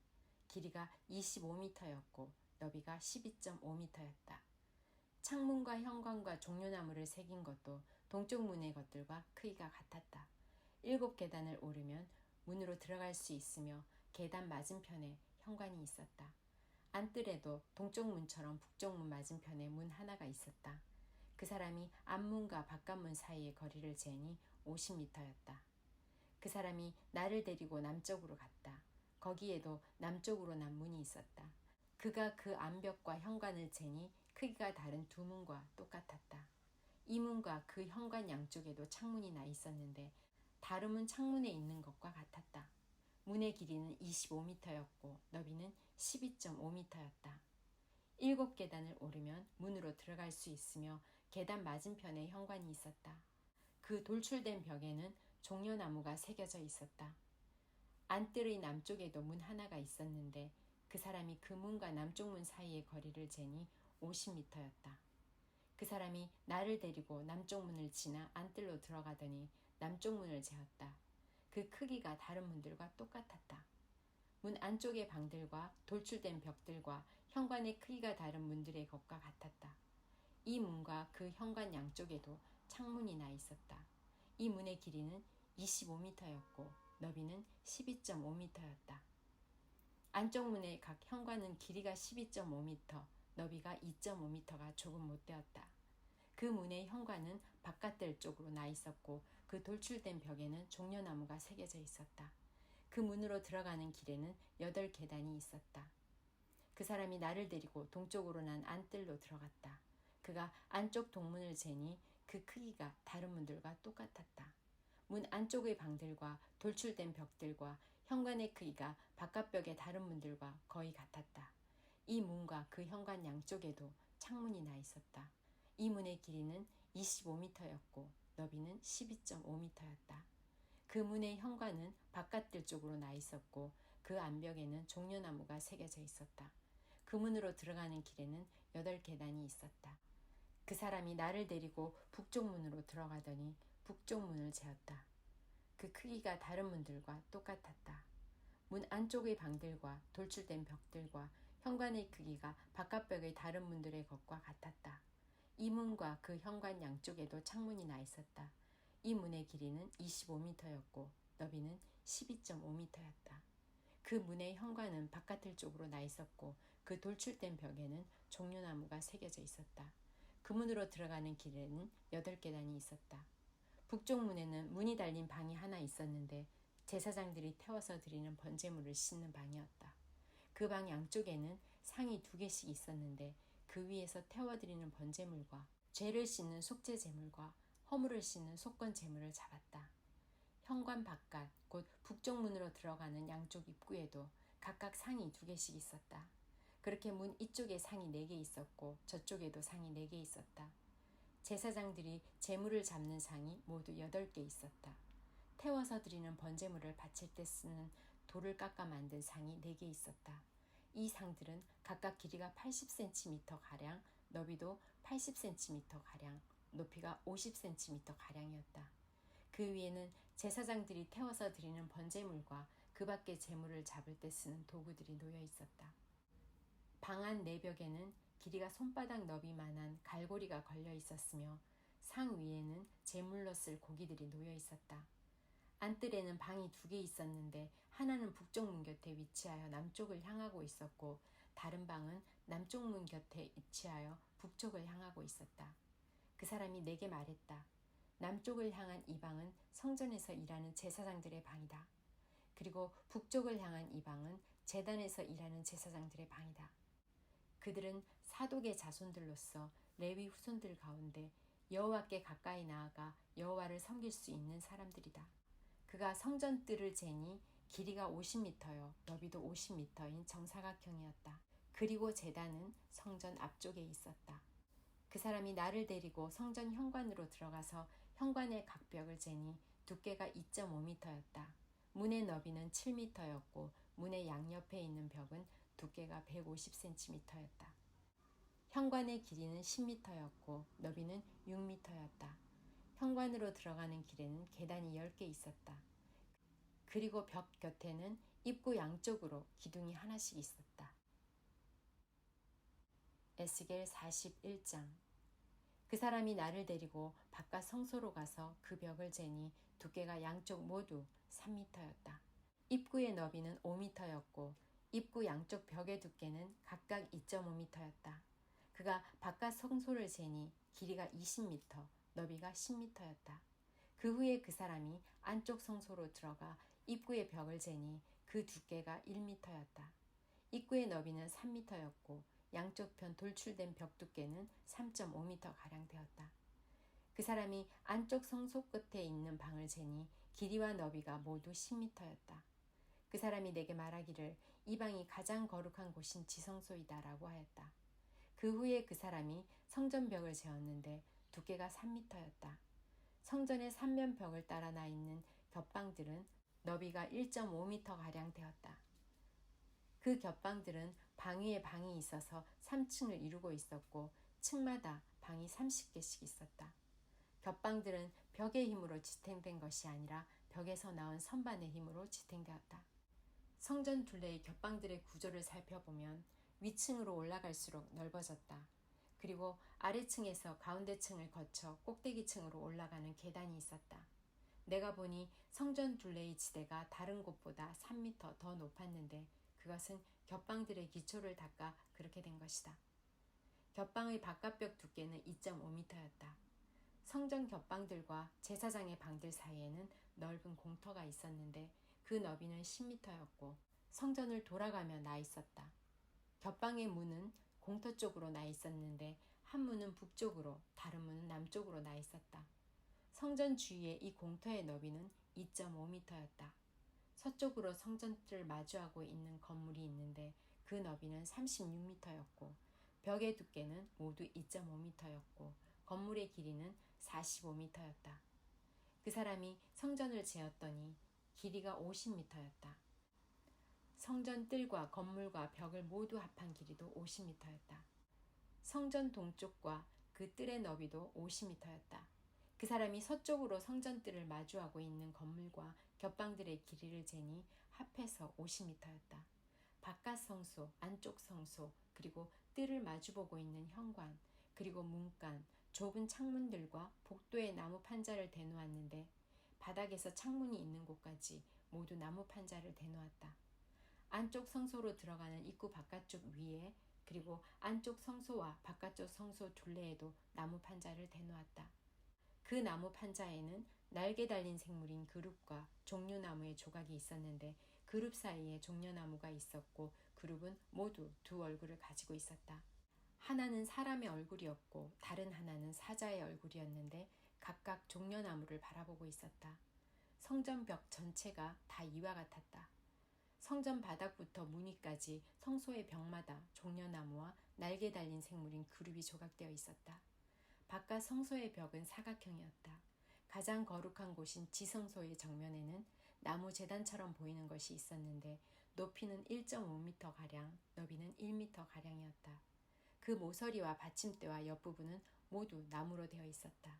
길이가 25m였고 너비가 12.5m였다. 창문과 현관과 종려나무를 새긴 것도 동쪽 문의 것들과 크기가 같았다. 7계단을 오르면 문으로 들어갈 수 있으며 계단 맞은편에 현관이 있었다. 안뜰에도 동쪽 문처럼 북쪽 문 맞은편에 문 하나가 있었다. 그 사람이 앞문과 바깥문 사이의 거리를 재니 50m였다. 그 사람이 나를 데리고 남쪽으로 갔다. 거기에도 남쪽으로 난 문이 있었다. 그가 그 안벽과 현관을 재니 크기가 다른 두 문과 똑같았다. 이 문과 그 현관 양쪽에도 창문이 나 있었는데 다른 문 창문에 있는 것과 같았다. 문의 길이는 25m였고 너비는 12.5m였다. 7계단을 오르면 문으로 들어갈 수 있으며 계단 맞은편에 현관이 있었다. 그 돌출된 벽에는 종려나무가 새겨져 있었다. 안뜰의 남쪽에도 문 하나가 있었는데 그 사람이 그 문과 남쪽 문 사이의 거리를 재니 50m였다. 그 사람이 나를 데리고 남쪽 문을 지나 안뜰로 들어가더니 남쪽 문을 재었다. 그 크기가 다른 문들과 똑같았다. 문 안쪽의 방들과 돌출된 벽들과 현관의 크기가 다른 문들의 것과 같았다. 이 문과 그 현관 양쪽에도 창문이 나 있었다. 이 문의 길이는 25m였고 너비는 12.5m였다. 안쪽 문의 각 현관은 길이가 12.5m, 너비가 2.5m가 조금 못되었다. 그 문의 현관은 바깥들 쪽으로 나 있었고 그 돌출된 벽에는 종려나무가 새겨져 있었다. 그 문으로 들어가는 길에는 8계단이 있었다. 그 사람이 나를 데리고 동쪽으로 난 안뜰로 들어갔다. 그가 안쪽 동문을 재니 그 크기가 다른 문들과 똑같았다. 문 안쪽의 방들과 돌출된 벽들과 현관의 크기가 바깥벽의 다른 문들과 거의 같았다. 이 문과 그 현관 양쪽에도 창문이 나 있었다. 이 문의 길이는 25m였고 너비는 12.5m였다. 그 문의 현관은 바깥들 쪽으로 나 있었고 그 안벽에는 종려나무가 새겨져 있었다. 그 문으로 들어가는 길에는 8계단이 있었다. 그 사람이 나를 데리고 북쪽 문으로 들어가더니 북쪽 문을 재었다. 그 크기가 다른 문들과 똑같았다. 문 안쪽의 방들과 돌출된 벽들과 현관의 크기가 바깥벽의 다른 문들의 것과 같았다. 이 문과 그 현관 양쪽에도 창문이 나 있었다. 이 문의 길이는 25m였고 너비는 12.5m였다. 그 문의 현관은 바깥을 쪽으로 나 있었고 그 돌출된 벽에는 종려나무가 새겨져 있었다. 그 문으로 들어가는 길에는 8계단이 있었다. 북쪽 문에는 문이 달린 방이 하나 있었는데 제사장들이 태워서 드리는 번제물을 씻는 방이었다. 그 방 양쪽에는 상이 2개씩 있었는데 그 위에서 태워드리는 번제물과 죄를 씻는 속죄제물과 허물을 씻는 속건 제물을 잡았다. 현관 바깥 곧 북쪽 문으로 들어가는 양쪽 입구에도 각각 상이 2개씩 있었다. 그렇게 문 이쪽에 상이 4개 있었고 저쪽에도 상이 4개 있었다. 제사장들이 제물을 잡는 상이 모두 8개 있었다. 태워서 드리는 번제물을 바칠 때 쓰는 돌을 깎아 만든 상이 4개 있었다. 이 상들은 각각 길이가 80cm가량, 너비도 80cm가량, 높이가 50cm가량이었다. 그 위에는 제사장들이 태워서 드리는 번제물과 그 밖의 제물을 잡을 때 쓰는 도구들이 놓여 있었다. 방 안 내벽에는 길이가 손바닥 너비만한 갈고리가 걸려 있었으며 상 위에는 제물로 쓸 고기들이 놓여 있었다. 안뜰에는 방이 2개 있었는데 하나는 북쪽 문 곁에 위치하여 남쪽을 향하고 있었고 다른 방은 남쪽 문 곁에 위치하여 북쪽을 향하고 있었다. 그 사람이 내게 말했다. 남쪽을 향한 이 방은 성전에서 일하는 제사장들의 방이다. 그리고 북쪽을 향한 이 방은 제단에서 일하는 제사장들의 방이다. 그들은 사독의 자손들로서 레위 후손들 가운데 여호와께 가까이 나아가 여호와를 섬길 수 있는 사람들이다. 그가 성전 뜰을 재니 길이가 50m여 너비도 50m인 정사각형이었다. 그리고 제단은 성전 앞쪽에 있었다. 그 사람이 나를 데리고 성전 현관으로 들어가서 현관의 각벽을 재니 두께가 2.5m였다. 문의 너비는 7m였고 문의 양옆에 있는 벽은 두께가 150cm였다. 현관의 길이는 10m였고 너비는 6m였다. 현관으로 들어가는 길에는 계단이 10개 있었다. 그리고 벽 곁에는 입구 양쪽으로 기둥이 하나씩 있었다. 에스겔 41장. 그 사람이 나를 데리고 바깥 성소로 가서 그 벽을 재니 두께가 양쪽 모두 3m였다. 입구의 너비는 5m였고 입구 양쪽 벽의 두께는 각각 2.5m였다. 그가 바깥 성소를 재니 길이가 20m, 너비가 10m였다. 그 후에 그 사람이 안쪽 성소로 들어가 입구의 벽을 재니 그 두께가 1m였다. 입구의 너비는 3m였고 양쪽 편 돌출된 벽 두께는 3.5m가량 되었다. 그 사람이 안쪽 성소 끝에 있는 방을 재니 길이와 너비가 모두 10m였다. 그 사람이 내게 말하기를 이 방이 가장 거룩한 곳인 지성소이다 라고 하였다. 그 후에 그 사람이 성전벽을 재었는데 두께가 3m였다. 성전의 3면벽을 따라 나 있는 겹방들은 너비가 1.5m가량 되었다. 그 겹방들은 방 위에 방이 있어서 3층을 이루고 있었고 층마다 방이 30개씩 있었다. 겹방들은 벽의 힘으로 지탱된 것이 아니라 벽에서 나온 선반의 힘으로 지탱되었다. 성전 둘레의 겹방들의 구조를 살펴보면 위층으로 올라갈수록 넓어졌다. 그리고 아래층에서 가운데층을 거쳐 꼭대기층으로 올라가는 계단이 있었다. 내가 보니 성전 둘레의 지대가 다른 곳보다 3m 더 높았는데 그것은 겹방들의 기초를 닦아 그렇게 된 것이다. 겹방의 바깥벽 두께는 2.5m였다. 성전 겹방들과 제사장의 방들 사이에는 넓은 공터가 있었는데 그 너비는 10m였고 성전을 돌아가며 나 있었다. 겹방의 문은 공터 쪽으로 나 있었는데 한 문은 북쪽으로 다른 문은 남쪽으로 나 있었다. 성전 주위의 이 공터의 너비는 2.5m였다. 서쪽으로 성전뜰을 마주하고 있는 건물이 있는데 그 너비는 36m였고 벽의 두께는 모두 2.5m였고 건물의 길이는 45m였다. 그 사람이 성전을 재었더니 길이가 50m였다. 성전 뜰과 건물과 벽을 모두 합한 길이도 50m였다. 성전 동쪽과 그 뜰의 너비도 50m였다. 그 사람이 서쪽으로 성전 뜰을 마주하고 있는 건물과 겹방들의 길이를 재니 합해서 50m였다. 바깥 성소, 안쪽 성소, 그리고 뜰을 마주보고 있는 현관, 그리고 문간, 좁은 창문들과 복도에 나무 판자를 대놓았는데 바닥에서 창문이 있는 곳까지 모두 나무 판자를 대놓았다. 안쪽 성소로 들어가는 입구 바깥쪽 위에 그리고 안쪽 성소와 바깥쪽 성소 둘레에도 나무 판자를 대놓았다. 그 나무 판자에는 날개 달린 생물인 그룹과 종려나무의 조각이 있었는데 그룹 사이에 종려나무가 있었고 그룹은 모두 2 얼굴을 가지고 있었다. 하나는 사람의 얼굴이었고 다른 하나는 사자의 얼굴이었는데 각각 종려나무를 바라보고 있었다. 성전 벽 전체가 다 이와 같았다. 성전 바닥부터 무늬까지 성소의 벽마다 종려나무와 날개 달린 생물인 그룹이 조각되어 있었다. 바깥 성소의 벽은 사각형이었다. 가장 거룩한 곳인 지성소의 정면에는 나무 제단처럼 보이는 것이 있었는데 높이는 1.5m가량, 너비는 1m가량이었다. 그 모서리와 받침대와 옆부분은 모두 나무로 되어 있었다.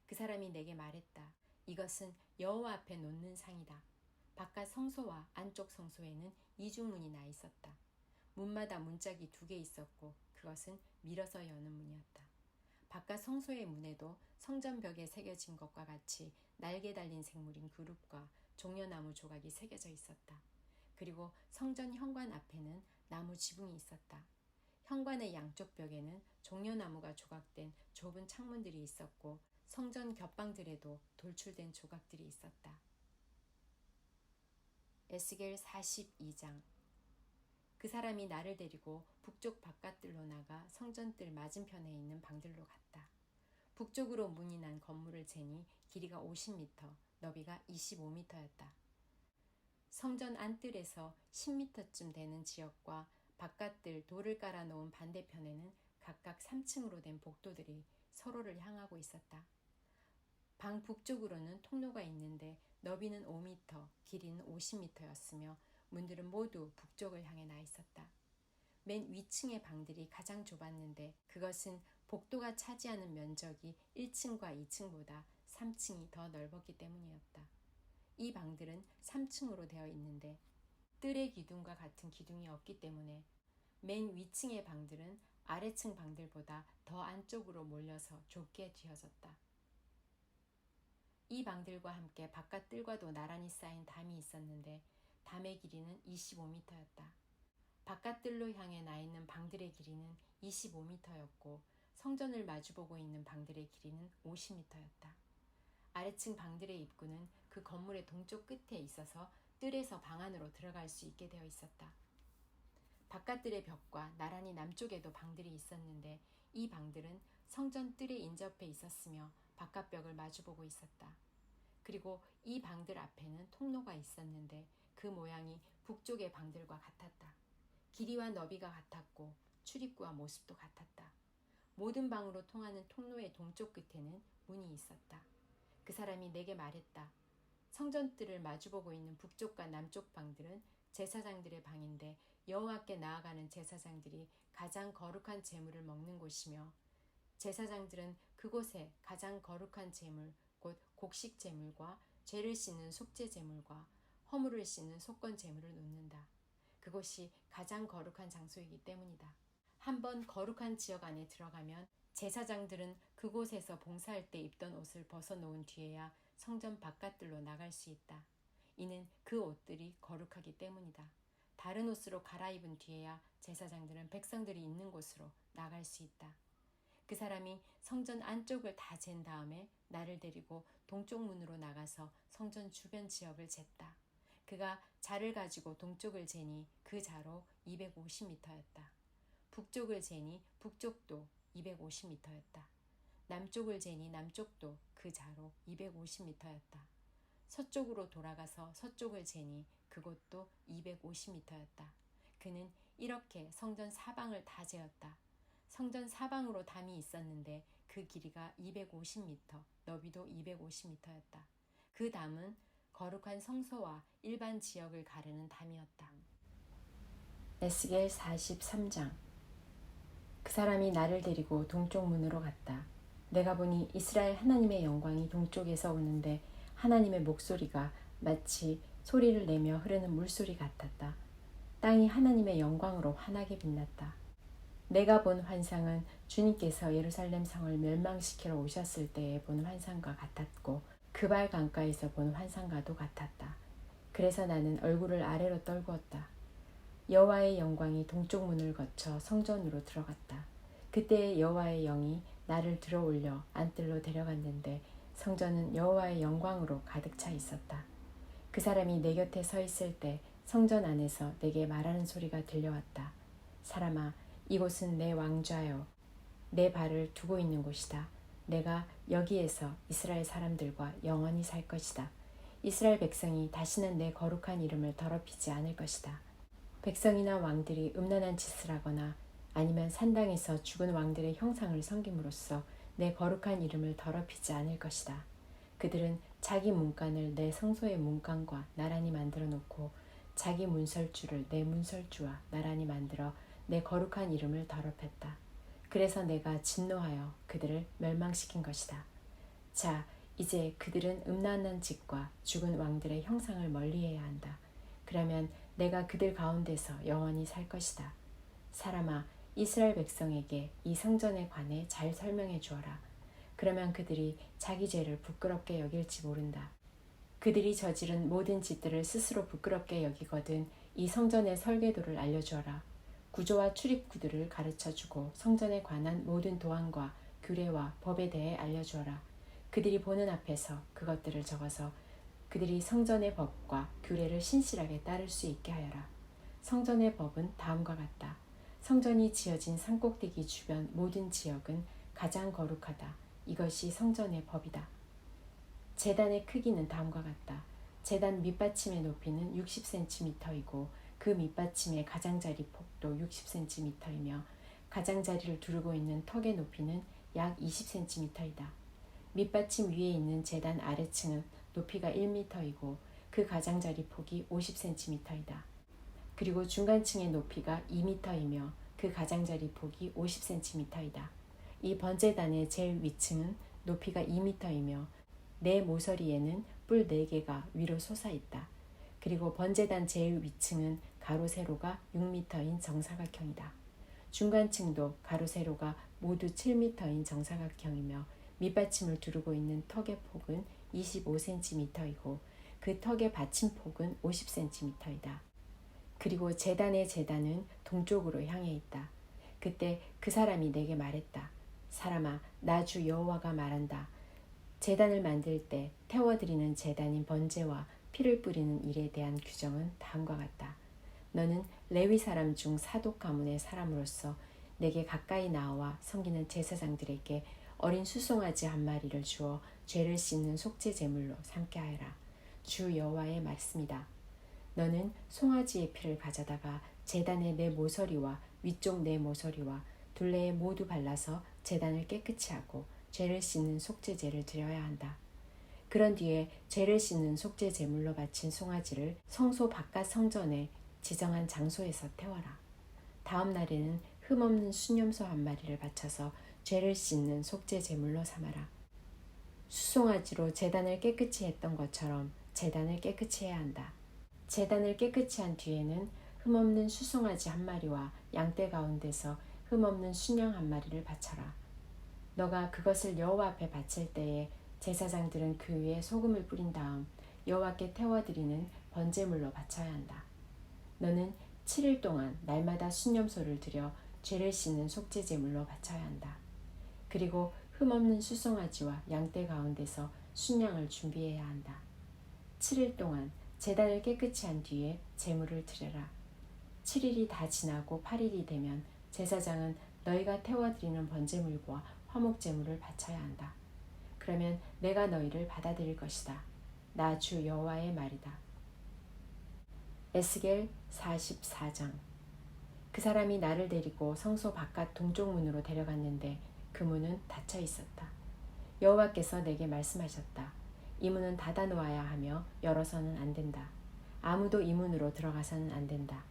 그 사람이 내게 말했다. 이것은 여호와 앞에 놓는 상이다. 바깥 성소와 안쪽 성소에는 이중문이 나 있었다. 문마다 문짝이 2개 있었고 그것은 밀어서 여는 문이었다. 바깥 성소의 문에도 성전벽에 새겨진 것과 같이 날개 달린 생물인 그룹과 종려나무 조각이 새겨져 있었다. 그리고 성전 현관 앞에는 나무 지붕이 있었다. 현관의 양쪽 벽에는 종려나무가 조각된 좁은 창문들이 있었고 성전 겹방들에도 돌출된 조각들이 있었다. 에스겔 42장. 그 사람이 나를 데리고 북쪽 바깥뜰로 나가 성전뜰 맞은편에 있는 방들로 갔다. 북쪽으로 문이 난 건물을 재니 길이가 50m, 너비가 25m였다. 성전 안뜰에서 10m쯤 되는 지역과 바깥뜰 돌을 깔아놓은 반대편에는 각각 3층으로 된 복도들이 서로를 향하고 있었다. 방 북쪽으로는 통로가 있는데 너비는 5m, 길이는 50m였으며 문들은 모두 북쪽을 향해 나 있었다. 맨 위층의 방들이 가장 좁았는데 그것은 복도가 차지하는 면적이 1층과 2층보다 3층이 더 넓었기 때문이었다. 이 방들은 3층으로 되어 있는데 뜰의 기둥과 같은 기둥이 없기 때문에 맨 위층의 방들은 아래층 방들보다 더 안쪽으로 몰려서 좁게 뒤어졌다. 이 방들과 함께 바깥 뜰과도 나란히 쌓인 담이 있었는데 담의 길이는 25m였다. 바깥 뜰로 향해 나 있는 방들의 길이는 25m였고 성전을 마주보고 있는 방들의 길이는 50m였다. 아래층 방들의 입구는 그 건물의 동쪽 끝에 있어서 뜰에서 방 안으로 들어갈 수 있게 되어 있었다. 바깥뜰의 벽과 나란히 남쪽에도 방들이 있었는데 이 방들은 성전 뜰에 인접해 있었으며 바깥벽을 마주보고 있었다. 그리고 이 방들 앞에는 통로가 있었는데 그 모양이 북쪽의 방들과 같았다. 길이와 너비가 같았고 출입구와 모습도 같았다. 모든 방으로 통하는 통로의 동쪽 끝에는 문이 있었다. 그 사람이 내게 말했다. 성전뜰을 마주보고 있는 북쪽과 남쪽 방들은 제사장들의 방인데 여호와께 나아가는 제사장들이 가장 거룩한 제물을 먹는 곳이며 제사장들은 그곳에 가장 거룩한 제물, 곧 곡식 제물과 죄를 씻는 속죄 제물과 허물을 씻는 속건 제물을 놓는다. 그곳이 가장 거룩한 장소이기 때문이다. 한번 거룩한 지역 안에 들어가면 제사장들은 그곳에서 봉사할 때 입던 옷을 벗어놓은 뒤에야 성전 바깥들로 나갈 수 있다. 이는 그 옷들이 거룩하기 때문이다. 다른 옷으로 갈아입은 뒤에야 제사장들은 백성들이 있는 곳으로 나갈 수 있다. 그 사람이 성전 안쪽을 다 잰 다음에 나를 데리고 동쪽 문으로 나가서 성전 주변 지역을 쟀다. 그가 자를 가지고 동쪽을 재니 그 자로 250m였다. 북쪽을 재니 북쪽도 250m였다. 남쪽을 재니 남쪽도 그 자로 250m였다. 서쪽으로 돌아가서 서쪽을 재니 그곳도 250m였다. 그는 이렇게 성전 사방을 다 재었다. 성전 사방으로 담이 있었는데 그 길이가 250m, 너비도 250m였다. 그 담은 거룩한 성소와 일반 지역을 가르는 담이었다. 에스겔 43장. 그 사람이 나를 데리고 동쪽 문으로 갔다. 내가 보니 이스라엘 하나님의 영광이 동쪽에서 오는데 하나님의 목소리가 마치 소리를 내며 흐르는 물소리 같았다. 땅이 하나님의 영광으로 환하게 빛났다. 내가 본 환상은 주님께서 예루살렘 성을 멸망시키러 오셨을 때에 본 환상과 같았고 그발 강가에서 본 환상과도 같았다. 그래서 나는 얼굴을 아래로 떨구었다. 여호와의 영광이 동쪽 문을 거쳐 성전으로 들어갔다. 그때 여호와의 영이 나를 들어올려 안뜰로 데려갔는데 성전은 여호와의 영광으로 가득 차 있었다. 그 사람이 내 곁에 서 있을 때 성전 안에서 내게 말하는 소리가 들려왔다. 사람아, 이곳은 내 왕좌요, 내 발을 두고 있는 곳이다. 내가 여기에서 이스라엘 사람들과 영원히 살 것이다. 이스라엘 백성이 다시는 내 거룩한 이름을 더럽히지 않을 것이다. 백성이나 왕들이 음란한 짓을 하거나 아니면 산당에서 죽은 왕들의 형상을 섬김으로써 내 거룩한 이름을 더럽히지 않을 것이다. 그들은 자기 문간을 내 성소의 문간과 나란히 만들어 놓고 자기 문설주를 내 문설주와 나란히 만들어 내 거룩한 이름을 더럽혔다. 그래서 내가 진노하여 그들을 멸망시킨 것이다. 자, 이제 그들은 음란한 짓과 죽은 왕들의 형상을 멀리해야 한다. 그러면 내가 그들 가운데서 영원히 살 것이다. 사람아, 이스라엘 백성에게 이 성전에 관해 잘 설명해 주어라. 그러면 그들이 자기 죄를 부끄럽게 여길지 모른다. 그들이 저지른 모든 짓들을 스스로 부끄럽게 여기거든 이 성전의 설계도를 알려주어라. 구조와 출입구들을 가르쳐주고 성전에 관한 모든 도안과 규례와 법에 대해 알려주어라. 그들이 보는 앞에서 그것들을 적어서 그들이 성전의 법과 규례를 신실하게 따를 수 있게 하여라. 성전의 법은 다음과 같다. 성전이 지어진 산꼭대기 주변 모든 지역은 가장 거룩하다. 이것이 성전의 법이다. 제단의 크기는 다음과 같다. 제단 밑받침의 높이는 60cm이고 그 밑받침의 가장자리 폭도 60cm이며 가장자리를 두르고 있는 턱의 높이는 약 20cm이다. 밑받침 위에 있는 제단 아래층은 높이가 1m이고 그 가장자리 폭이 50cm이다. 그리고 중간층의 높이가 2m이며 그 가장자리 폭이 50cm이다. 이 번제단의 제일 위층은 높이가 2m이며 네 모서리에는 뿔 4개가 위로 솟아있다. 그리고 번제단 제일 위층은 가로 세로가 6m인 정사각형이다. 중간층도 가로 세로가 모두 7m인 정사각형이며 밑받침을 두르고 있는 턱의 폭은 25cm이고 그 턱의 받침폭은 50cm이다. 그리고 제단의 제단은 동쪽으로 향해 있다. 그때 그 사람이 내게 말했다. 사람아, 나 주 여호와가 말한다. 제단을 만들 때 태워드리는 제단인 번제와 피를 뿌리는 일에 대한 규정은 다음과 같다. 너는 레위 사람 중 사독 가문의 사람으로서 내게 가까이 나와 섬기는 제사장들에게 어린 수송아지 한 마리를 주어 죄를 씻는 속죄 제물로 삼게 하여라. 주 여호와의 말씀이다. 너는 송아지의 피를 가져다가 제단의 네 모서리와 위쪽 네 모서리와 둘레에 모두 발라서 제단을 깨끗이 하고 죄를 씻는 속죄제를 드려야 한다. 그런 뒤에 죄를 씻는 속죄 제물로 바친 송아지를 성소 바깥 성전에 지정한 장소에서 태워라. 다음 날에는 흠없는 수념소 한 마리를 바쳐서 죄를 씻는 속죄 제물로 삼아라. 수송아지로 제단을 깨끗이 했던 것처럼 제단을 깨끗이 해야 한다. 제단을 깨끗이 한 뒤에는 흠없는 수송아지 한 마리와 양떼 가운데서 흠없는 순양 한 마리를 바쳐라. 너가 그것을 여호와 앞에 바칠 때에 제사장들은 그 위에 소금을 뿌린 다음 여호와께 태워드리는 번제물로 바쳐야 한다. 너는 7일 동안 날마다 순념소를 드려 죄를 씻는 속죄 제물로 바쳐야 한다. 그리고 흠없는 수송아지와 양떼 가운데서 순양을 준비해야 한다. 7일 동안 제단을 깨끗이 한 뒤에 제물을 드려라. 7일이 다 지나고 8일이 되면 제사장은 너희가 태워드리는 번제물과 화목제물을 바쳐야 한다. 그러면 내가 너희를 받아들일 것이다. 나 주 여호와의 말이다. 에스겔 44장. 그 사람이 나를 데리고 성소 바깥 동쪽 문으로 데려갔는데 그 문은 닫혀 있었다. 여호와께서 내게 말씀하셨다. 이 문은 닫아 놓아야 하며 열어서는 안 된다. 아무도 이 문으로 들어가서는 안 된다.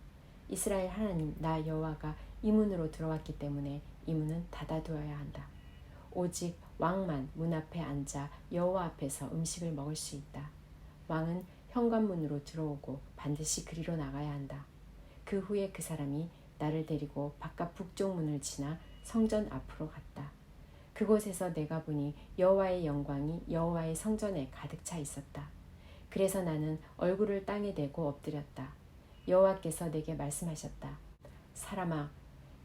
이스라엘 하나님 나 여호와가 이 문으로 들어왔기 때문에 이 문은 닫아두어야 한다. 오직 왕만 문 앞에 앉아 여호와 앞에서 음식을 먹을 수 있다. 왕은 현관문으로 들어오고 반드시 그리로 나가야 한다. 그 후에 그 사람이 나를 데리고 바깥 북쪽 문을 지나 성전 앞으로 갔다. 그곳에서 내가 보니 여호와의 영광이 여호와의 성전에 가득 차 있었다. 그래서 나는 얼굴을 땅에 대고 엎드렸다. 여호와께서 내게 말씀하셨다. 사람아,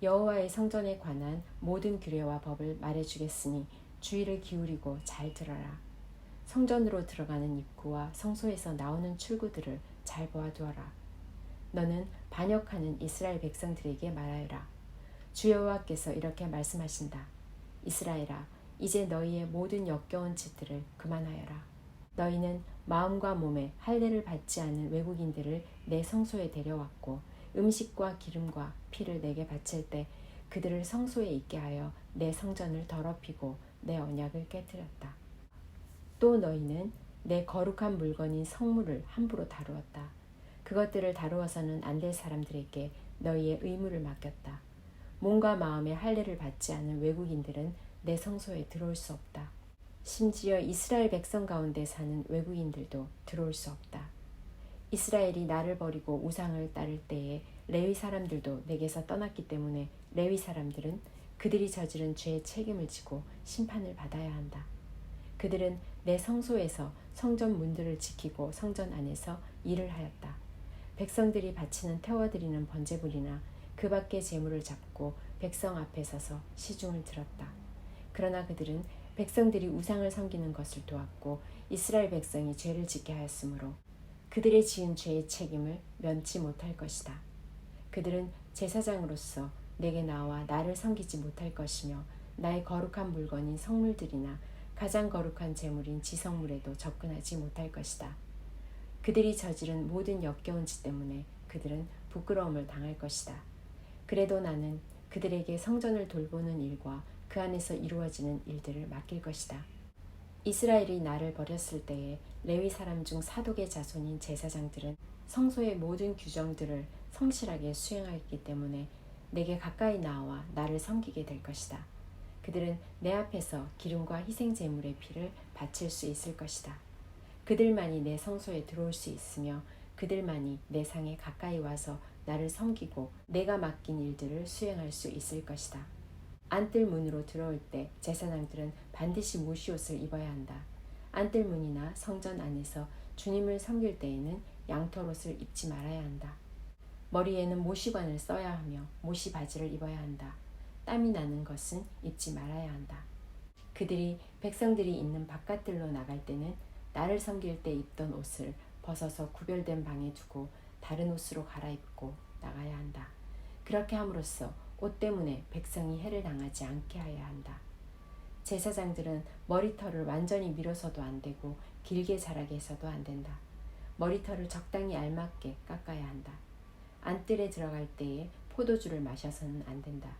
여호와의 성전에 관한 모든 규례와 법을 말해주겠으니 주의를 기울이고 잘 들어라. 성전으로 들어가는 입구와 성소에서 나오는 출구들을 잘 보아두어라. 너는 반역하는 이스라엘 백성들에게 말하여라. 주 여호와께서 이렇게 말씀하신다. 이스라엘아, 이제 너희의 모든 역겨운 짓들을 그만하여라. 너희는 마음과 몸에 할례를 받지 않은 외국인들을 내 성소에 데려왔고 음식과 기름과 피를 내게 바칠 때 그들을 성소에 있게 하여 내 성전을 더럽히고 내 언약을 깨뜨렸다. 또 너희는 내 거룩한 물건인 성물을 함부로 다루었다. 그것들을 다루어서는 안 될 사람들에게 너희의 의무를 맡겼다. 몸과 마음의 할례를 받지 않은 외국인들은 내 성소에 들어올 수 없다. 심지어 이스라엘 백성 가운데 사는 외국인들도 들어올 수 없다. 이스라엘이 나를 버리고 우상을 따를 때에 레위 사람들도 내게서 떠났기 때문에 레위 사람들은 그들이 저지른 죄의 책임을 지고 심판을 받아야 한다. 그들은 내 성소에서 성전 문들을 지키고 성전 안에서 일을 하였다. 백성들이 바치는 태워드리는 번제물이나 그 밖의 제물을 잡고 백성 앞에 서서 시중을 들었다. 그러나 그들은 백성들이 우상을 섬기는 것을 도왔고 이스라엘 백성이 죄를 짓게 하였으므로 그들의 지은 죄의 책임을 면치 못할 것이다. 그들은 제사장으로서 내게 나와 나를 섬기지 못할 것이며 나의 거룩한 물건인 성물들이나 가장 거룩한 제물인 지성물에도 접근하지 못할 것이다. 그들이 저지른 모든 역겨운 짓 때문에 그들은 부끄러움을 당할 것이다. 그래도 나는 그들에게 성전을 돌보는 일과 그 안에서 이루어지는 일들을 맡길 것이다. 이스라엘이 나를 버렸을 때에 레위 사람 중 사독의 자손인 제사장들은 성소의 모든 규정들을 성실하게 수행하였기 때문에 내게 가까이 나와 나를 섬기게 될 것이다. 그들은 내 앞에서 기름과 희생 제물의 피를 바칠 수 있을 것이다. 그들만이 내 성소에 들어올 수 있으며 그들만이 내 상에 가까이 와서 나를 섬기고 내가 맡긴 일들을 수행할 수 있을 것이다. 안뜰 문으로 들어올 때 제사장들은 반드시 모시옷을 입어야 한다. 안뜰 문이나 성전 안에서 주님을 섬길 때에는 양털옷을 입지 말아야 한다. 머리에는 모시관을 써야 하며 모시 바지를 입어야 한다. 땀이 나는 것은 입지 말아야 한다. 그들이 백성들이 있는 바깥들로 나갈 때는 나를 섬길 때 입던 옷을 벗어서 구별된 방에 두고 다른 옷으로 갈아입고 나가야 한다. 그렇게 함으로써 옷 때문에 백성이 해를 당하지 않게 하여야 한다. 제사장들은 머리털을 완전히 밀어서도 안 되고 길게 자라게 해서도 안 된다. 머리털을 적당히 알맞게 깎아야 한다. 안뜰에 들어갈 때에 포도주를 마셔서는 안 된다.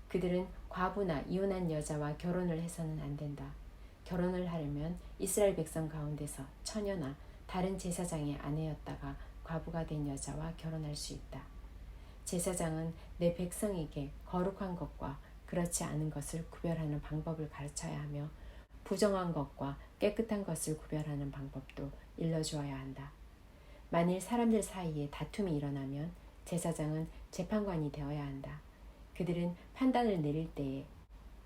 그들은 과부나 이혼한 여자와 결혼을 해서는 안 된다. 결혼을 하려면 이스라엘 백성 가운데서 처녀나 다른 제사장의 아내였다가 과부가 된 여자와 결혼할 수 있다. 제사장은 내 백성에게 거룩한 것과 그렇지 않은 것을 구별하는 방법을 가르쳐야 하며 부정한 것과 깨끗한 것을 구별하는 방법도 일러주어야 한다. 만일 사람들 사이에 다툼이 일어나면 제사장은 재판관이 되어야 한다. 그들은 판단을 내릴 때에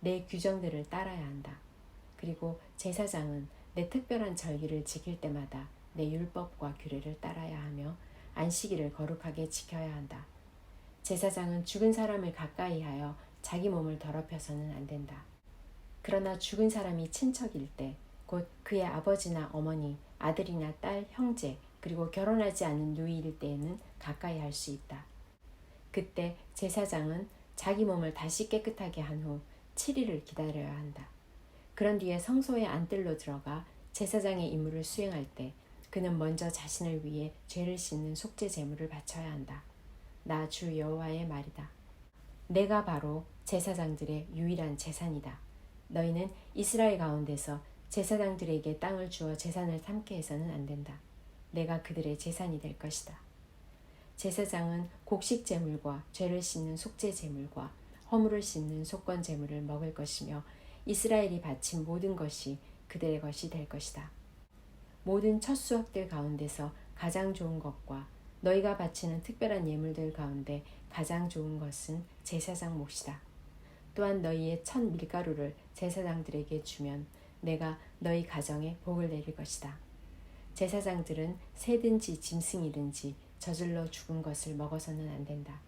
내 규정들을 따라야 한다. 그리고 제사장은 내 특별한 절기를 지킬 때마다 내 율법과 규례를 따라야 하며 안식일을 거룩하게 지켜야 한다. 제사장은 죽은 사람을 가까이 하여 자기 몸을 더럽혀서는 안 된다. 그러나 죽은 사람이 친척일 때, 곧 그의 아버지나 어머니, 아들이나 딸, 형제, 그리고 결혼하지 않은 누이일 때에는 가까이 할 수 있다. 그때 제사장은 자기 몸을 다시 깨끗하게 한 후 7일을 기다려야 한다. 그런 뒤에 성소의 안뜰로 들어가 제사장의 임무를 수행할 때 그는 먼저 자신을 위해 죄를 씻는 속죄 제물을 바쳐야 한다. 나 주 여호와의 말이다. 내가 바로 제사장들의 유일한 재산이다. 너희는 이스라엘 가운데서 제사장들에게 땅을 주어 재산을 삼게 해서는 안 된다. 내가 그들의 재산이 될 것이다. 제사장은 곡식 제물과 죄를 씻는 속죄 제물과 허물을 씻는 속건 제물을 먹을 것이며 이스라엘이 바친 모든 것이 그들의 것이 될 것이다. 모든 첫 수확들 가운데서 가장 좋은 것과 너희가 바치는 특별한 예물들 가운데 가장 좋은 것은 제사장 몫이다. 또한 너희의 첫 밀가루를 제사장들에게 주면 내가 너희 가정에 복을 내릴 것이다. 제사장들은 새든지 짐승이든지 저절로 죽은 것을 먹어서는 안 된다.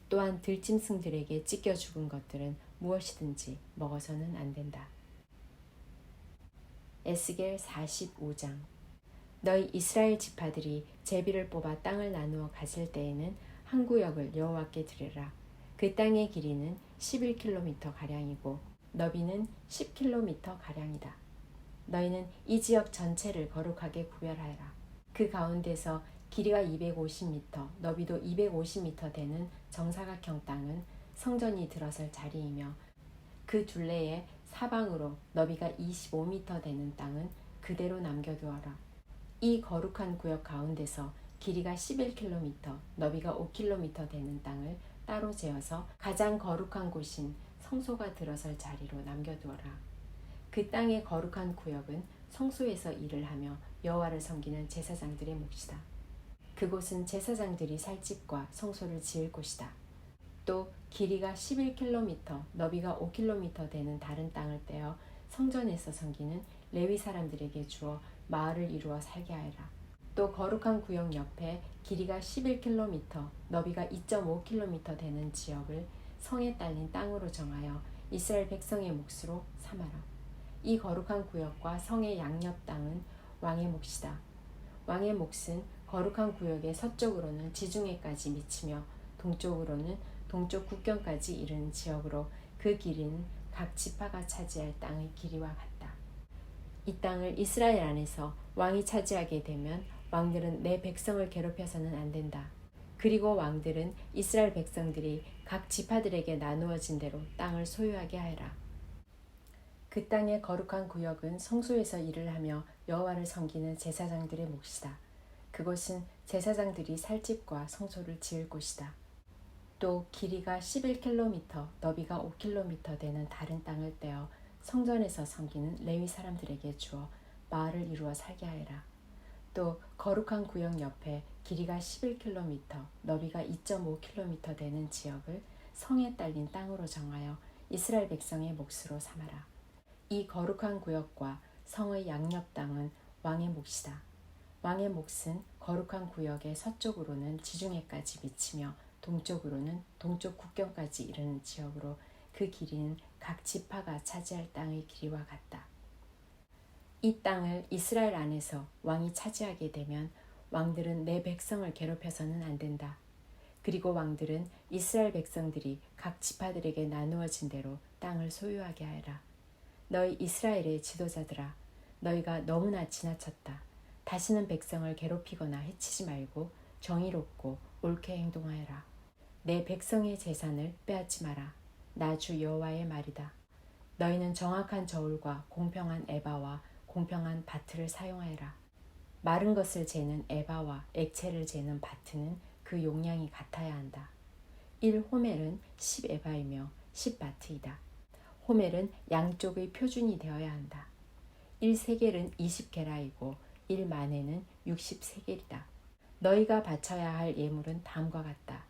또한 들짐승들에게 찢겨 죽은 것들은 무엇이든지 먹어서는 안 된다. 에스겔 45장. 너희 이스라엘 지파들이 제비를 뽑아 땅을 나누어 가질 때에는 한 구역을 여호와께 드리라. 그 땅의 길이는 11km 가량이고 너비는 10km 가량이다. 너희는 이 지역 전체를 거룩하게 구별하여라. 그 가운데서 길이가 250m, 너비도 250m 되는 정사각형 땅은 성전이 들어설 자리이며 그 둘레의 사방으로 너비가 25m 되는 땅은 그대로 남겨두어라. 이 거룩한 구역 가운데서 길이가 11km, 너비가 5km 되는 땅을 따로 재어서 가장 거룩한 곳인 성소가 들어설 자리로 남겨두어라. 그 땅의 거룩한 구역은 성소에서 일을 하며 여호와를 섬기는 제사장들의 몫이다. 그곳은 제사장들이 살 집과 성소를 지을 곳이다. 또 길이가 11km, 너비가 5km 되는 다른 땅을 떼어 성전에서 섬기는 레위 사람들에게 주어 마을을 이루어 살게 하여라. 또 거룩한 구역 옆에 길이가 11km, 너비가 2.5km 되는 지역을 성에 딸린 땅으로 정하여 이스라엘 백성의 몫으로 삼아라. 이 거룩한 구역과 성의 양옆 땅은 왕의 몫이다. 왕의 몫은 거룩한 구역의 서쪽으로는 지중해까지 미치며 동쪽으로는 동쪽 국경까지 이르는 지역으로 그 길이는 각 지파가 차지할 땅의 길이와 같다. 이 땅을 이스라엘 안에서 왕이 차지하게 되면 왕들은 내 백성을 괴롭혀서는 안 된다. 그리고 왕들은 이스라엘 백성들이 각 지파들에게 나누어진 대로 땅을 소유하게 하여라. 그 땅의 거룩한 구역은 성소에서 일을 하며 여호와를 섬기는 제사장들의 몫이다. 그곳은 제사장들이 살 집과 성소를 지을 곳이다. 또 길이가 11km, 너비가 5km 되는 다른 땅을 떼어 성전에서 섬기는 레위 사람들에게 주어 마을을 이루어 살게 하여라. 또 거룩한 구역 옆에 길이가 11km, 너비가 2.5km 되는 지역을 성에 딸린 땅으로 정하여 이스라엘 백성의 몫으로 삼아라. 이 거룩한 구역과 성의 양옆 땅은 왕의 몫이다. 왕의 몫은 거룩한 구역의 서쪽으로는 지중해까지 미치며 동쪽으로는 동쪽 국경까지 이르는 지역으로 그 길이는 각 지파가 차지할 땅의 길이와 같다. 이 땅을 이스라엘 안에서 왕이 차지하게 되면 왕들은 내 백성을 괴롭혀서는 안 된다. 그리고 왕들은 이스라엘 백성들이 각 지파들에게 나누어진 대로 땅을 소유하게 하여라. 너희 이스라엘의 지도자들아, 너희가 너무나 지나쳤다. 다시는 백성을 괴롭히거나 해치지 말고 정의롭고 옳게 행동하여라. 내 백성의 재산을 빼앗지 마라. 나 주 여호와의 말이다. 너희는 정확한 저울과 공평한 에바와 공평한 바트를 사용하여라. 마른 것을 재는 에바와 액체를 재는 바트는 그 용량이 같아야 한다. 1호멜은 10에바이며 10바트이다. 호멜은 양쪽의 표준이 되어야 한다. 1세겔은 20게라이고 1만에는 60세겔이다. 너희가 바쳐야 할 예물은 다음과 같다.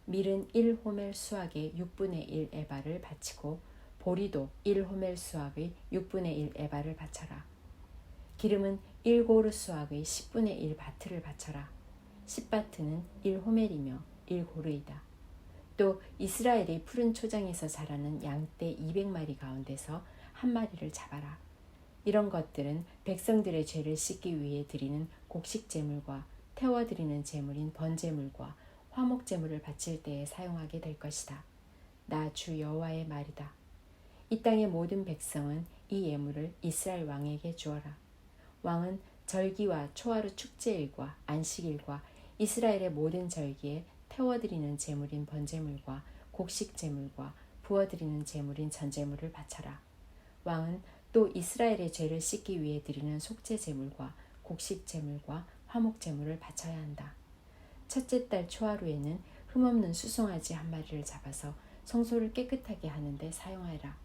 밀은 1호멜 수확의 6분의 1 에바를 바치고 보리도 1호멜 수확의 6분의 1 에바를 바쳐라. 기름은 1고르 수확의 10분의 1 바트를 바쳐라. 10바트는 1호멜이며 1고르이다. 또 이스라엘의 푸른 초장에서 자라는 양떼 200마리 가운데서 한 마리를 잡아라. 이런 것들은 백성들의 죄를 씻기 위해 드리는 곡식 제물과 태워드리는 제물인 번제물과 화목 제물을 바칠 때에 사용하게 될 것이다. 나 주 여호와의 말이다. 이 땅의 모든 백성은 이 예물을 이스라엘 왕에게 주어라. 왕은 절기와 초하루 축제일과 안식일과 이스라엘의 모든 절기에 태워드리는 제물인 번제물과 곡식 제물과 부어드리는 제물인 전제물을 바쳐라. 왕은 또 이스라엘의 죄를 씻기 위해 드리는 속죄 제물과 곡식 제물과 화목 제물을 바쳐야 한다. 첫째 달 초하루에는 흠없는 수송아지 한 마리를 잡아서 성소를 깨끗하게 하는데 사용하여라.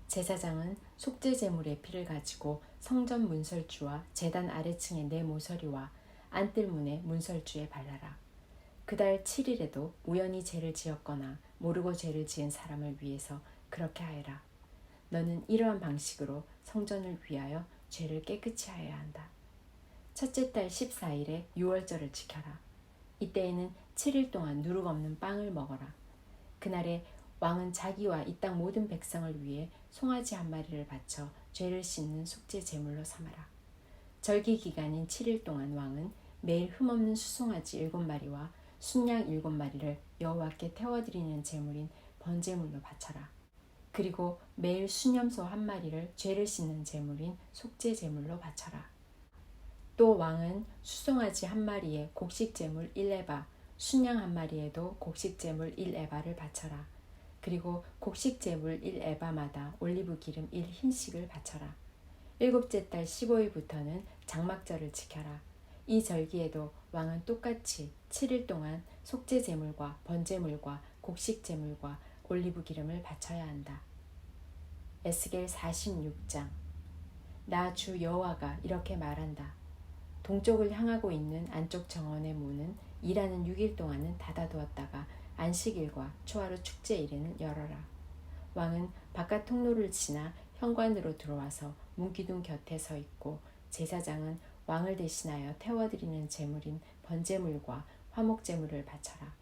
제사장은 속죄 제물의 피를 가지고 성전 문설주와 제단 아래층의 네 모서리와 안뜰문의 문설주에 발라라. 그달 7일에도 우연히 죄를 지었거나 모르고 죄를 지은 사람을 위해서 그렇게 하여라. 너는 이러한 방식으로 성전을 위하여 죄를 깨끗이 하여야 한다. 첫째 달 14일에 유월절을 지켜라. 이때에는 7일 동안 누룩 없는 빵을 먹어라. 그날에 왕은 자기와 이 땅 모든 백성을 위해 송아지 한 마리를 바쳐 죄를 씻는 속죄 제물로 삼아라. 절기 기간인 7일 동안 왕은 매일 흠없는 수송아지 7마리와 순양 7마리를 여호와께 태워드리는 제물인 번제물로 바쳐라. 그리고 매일 수념소 한 마리를 죄를 씻는 제물인 속죄 제물로 바쳐라. 또 왕은 수송아지 한 마리에 곡식 제물 1에바, 순양 한 마리에도 곡식 제물 1에바를 바쳐라. 그리고 곡식 제물 1에바마다 올리브 기름 1흰씩을 바쳐라. 일곱째 달 15일부터는 장막절을 지켜라. 이 절기에도 왕은 똑같이 7일 동안 속죄 제물과 번제물과 곡식 제물과 올리브 기름을 바쳐야 한다. 에스겔 46장. 나 주 여호와가 이렇게 말한다. 동쪽을 향하고 있는 안쪽 정원의 문은 일하는 6일 동안은 닫아두었다가 안식일과 초하루 축제일에는 열어라. 왕은 바깥 통로를 지나 현관으로 들어와서 문기둥 곁에 서 있고 제사장은 왕을 대신하여 태워드리는 제물인 번제물과 화목제물을 바쳐라.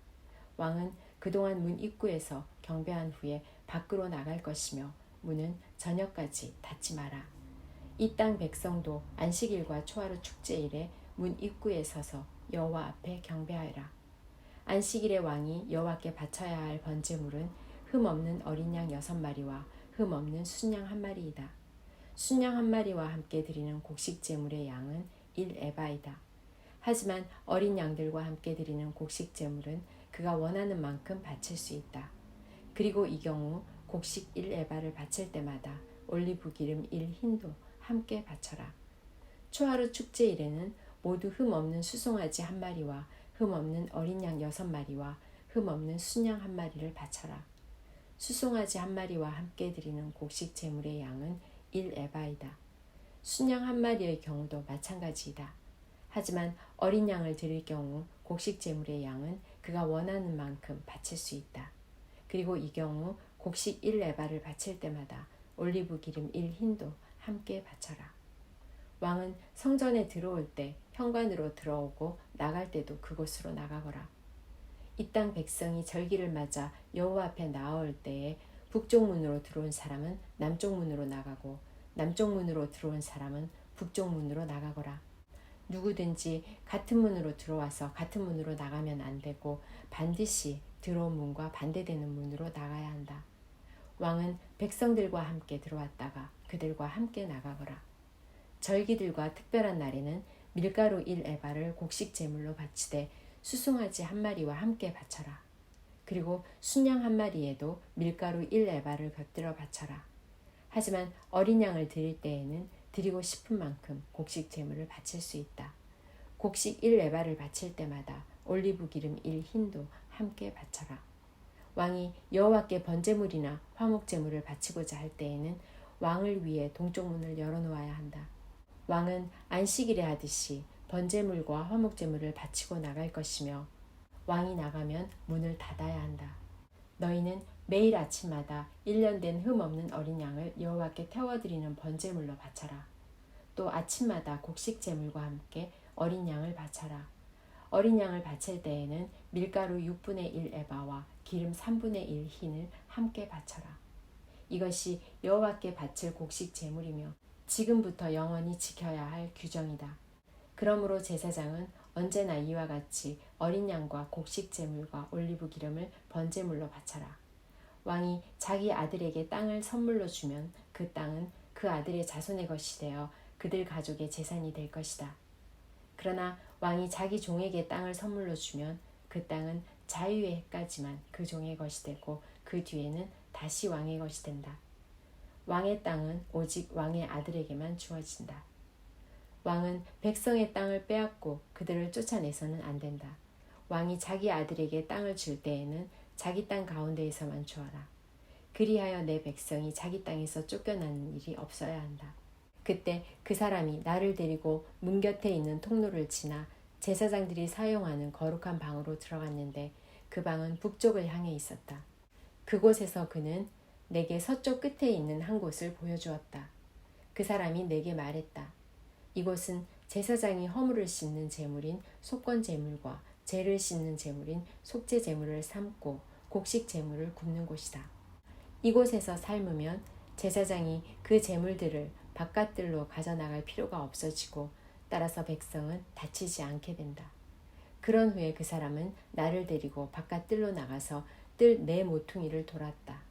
왕은 그동안 문 입구에서 경배한 후에 밖으로 나갈 것이며 문은 저녁까지 닫지 마라. 이 땅 백성도 안식일과 초하루 축제일에 문 입구에 서서 여호와 앞에 경배하여라. 안식일에 왕이 여호와께 바쳐야 할 번제물은 흠없는 어린 양 6마리와 흠없는 순양 한 마리이다. 순양 한 마리와 함께 드리는 곡식 제물의 양은 1에바이다. 하지만 어린 양들과 함께 드리는 곡식 제물은 그가 원하는 만큼 바칠 수 있다. 그리고 이 경우 곡식 1에바를 바칠 때마다 올리브 기름 1흰도 함께 바쳐라. 초하루 축제일에는 모두 흠없는 수송아지 한 마리와 흠없는 어린 양 6마리와 흠없는 순양 한 마리를 바쳐라. 수송아지 한 마리와 함께 드리는 곡식 제물의 양은 1에바이다. 순양 한 마리의 경우도 마찬가지이다. 하지만 어린 양을 드릴 경우 곡식 제물의 양은 그가 원하는 만큼 바칠 수 있다. 그리고 이 경우 곡식 1에바를 바칠 때마다 올리브 기름 1흰도 함께 바쳐라. 왕은 성전에 들어올 때 현관으로 들어오고 나갈 때도 그곳으로 나가거라. 이 땅 백성이 절기를 맞아 여호와 앞에 나아올 때에 북쪽 문으로 들어온 사람은 남쪽 문으로 나가고 남쪽 문으로 들어온 사람은 북쪽 문으로 나가거라. 누구든지 같은 문으로 들어와서 같은 문으로 나가면 안 되고 반드시 들어온 문과 반대되는 문으로 나가야 한다. 왕은 백성들과 함께 들어왔다가 그들과 함께 나가거라. 절기들과 특별한 날에는 밀가루 1에바를 곡식 제물로 바치되 수송아지 한 마리와 함께 바쳐라. 그리고 순양 한 마리에도 밀가루 1에바를 곁들여 바쳐라. 하지만 어린 양을 드릴 때에는 드리고 싶은 만큼 곡식 제물을 바칠 수 있다. 곡식 1에바를 바칠 때마다 올리브 기름 1흰도 함께 바쳐라. 왕이 여호와께 번제물이나 화목제물을 바치고자 할 때에는 왕을 위해 동쪽 문을 열어놓아야 한다. 왕은 안식일에 하듯이 번제물과 화목제물을 바치고 나갈 것이며 왕이 나가면 문을 닫아야 한다. 너희는 매일 아침마다 1년 된 흠없는 어린 양을 여호와께 태워드리는 번제물로 바쳐라. 또 아침마다 곡식 제물과 함께 어린 양을 바쳐라. 어린 양을 바칠 때에는 밀가루 6분의 1 에바와 기름 3분의 1 흰을 함께 바쳐라. 이것이 여호와께 바칠 곡식 제물이며 지금부터 영원히 지켜야 할 규정이다. 그러므로 제사장은 언제나 이와 같이 어린 양과 곡식 제물과 올리브 기름을 번제물로 바쳐라. 왕이 자기 아들에게 땅을 선물로 주면 그 땅은 그 아들의 자손의 것이 되어 그들 가족의 재산이 될 것이다. 그러나 왕이 자기 종에게 땅을 선물로 주면 그 땅은 자유의 해까지만 그 종의 것이 되고 그 뒤에는 다시 왕의 것이 된다. 왕의 땅은 오직 왕의 아들에게만 주어진다. 왕은 백성의 땅을 빼앗고 그들을 쫓아내서는 안 된다. 왕이 자기 아들에게 땅을 줄 때에는 자기 땅 가운데에서만 주어라. 그리하여 내 백성이 자기 땅에서 쫓겨나는 일이 없어야 한다. 그때 그 사람이 나를 데리고 문 곁에 있는 통로를 지나 제사장들이 사용하는 거룩한 방으로 들어갔는데 그 방은 북쪽을 향해 있었다. 그곳에서 그는 내게 서쪽 끝에 있는 한 곳을 보여주었다. 그 사람이 내게 말했다. 이곳은 제사장이 허물을 씻는 제물인 속건 제물과 죄를 씻는 제물인 속죄 제물을 삶고 곡식 제물을 굽는 곳이다. 이곳에서 삶으면 제사장이 그 제물들을 바깥들로 가져나갈 필요가 없어지고 따라서 백성은 다치지 않게 된다. 그런 후에 그 사람은 나를 데리고 바깥 뜰로 나가서 뜰 네 모퉁이를 돌았다.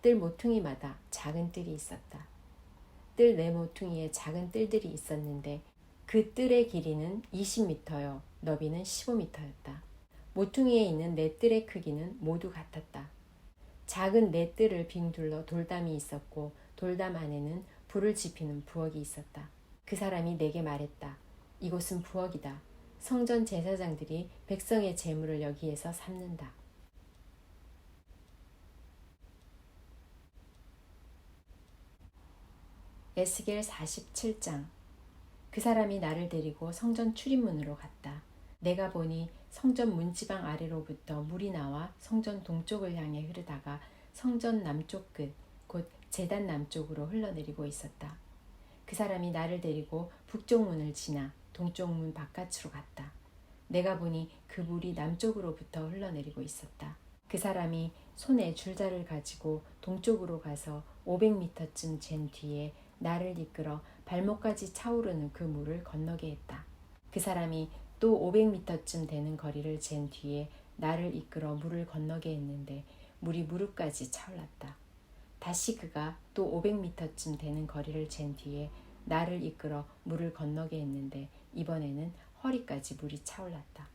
뜰 모퉁이마다 작은 뜰이 있었다. 뜰 네 모퉁이에 작은 뜰들이 있었는데 그 뜰의 길이는 20m여 너비는 15m였다. 모퉁이에 있는 네 뜰의 크기는 모두 같았다. 작은 네 뜰을 빙둘러 돌담이 있었고 돌담 안에는 불을 지피는 부엌이 있었다. 그 사람이 내게 말했다. 이곳은 부엌이다. 성전 제사장들이 백성의 제물을 여기에서 삶는다. 에스겔 47장. 그 사람이 나를 데리고 성전 출입문으로 갔다. 내가 보니 성전 문지방 아래로부터 물이 나와 성전 동쪽을 향해 흐르다가 성전 남쪽 끝, 곧 제단 남쪽으로 흘러내리고 있었다. 그 사람이 나를 데리고 북쪽 문을 지나 동쪽 문 바깥으로 갔다. 내가 보니 그 물이 남쪽으로부터 흘러내리고 있었다. 그 사람이 손에 줄자를 가지고 동쪽으로 가서 500m쯤 잰 뒤에 나를 이끌어 발목까지 차오르는 그 물을 건너게 했다. 그 사람이 또 500m쯤 되는 거리를 잰 뒤에 나를 이끌어 물을 건너게 했는데 물이 무릎까지 차올랐다. 다시 그가 또 500m쯤 되는 거리를 잰 뒤에 나를 이끌어 물을 건너게 했는데 이번에는 허리까지 물이 차올랐다.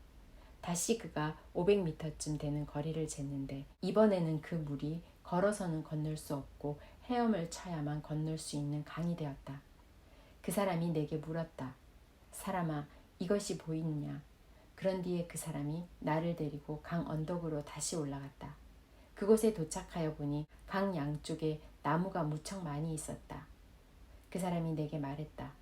다시 그가 500m쯤 되는 거리를 쟀는데 이번에는 그 물이 걸어서는 건널 수 없고 헤엄을 쳐야만 건널 수 있는 강이 되었다. 그 사람이 내게 물었다. 사람아, 이것이 보이느냐? 그런 뒤에 그 사람이 나를 데리고 강 언덕으로 다시 올라갔다. 그곳에 도착하여 보니 강 양쪽에 나무가 무척 많이 있었다. 그 사람이 내게 말했다.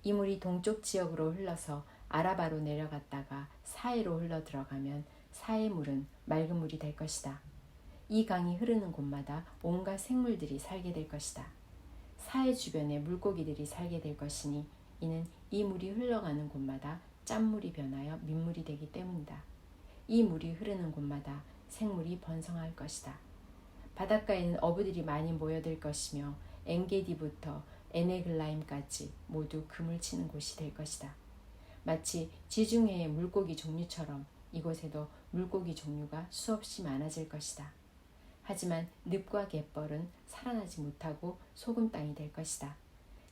이 물이 동쪽 지역으로 흘러서 아라바로 내려갔다가 사해로 흘러 들어가면 사해 물은 맑은 물이 될 것이다. 이 강이 흐르는 곳마다 온갖 생물들이 살게 될 것이다. 사해 주변에 물고기들이 살게 될 것이니 이는 이 물이 흘러가는 곳마다 짠물이 변하여 민물이 되기 때문이다. 이 물이 흐르는 곳마다 생물이 번성할 것이다. 바닷가에는 어부들이 많이 모여들 것이며 엔게디부터 에네글라임까지 모두 금을 치는 곳이 될 것이다. 마치 지중해의 물고기 종류처럼 이곳에도 물고기 종류가 수없이 많아질 것이다. 하지만 늪과 갯벌은 살아나지 못하고 소금 땅이 될 것이다.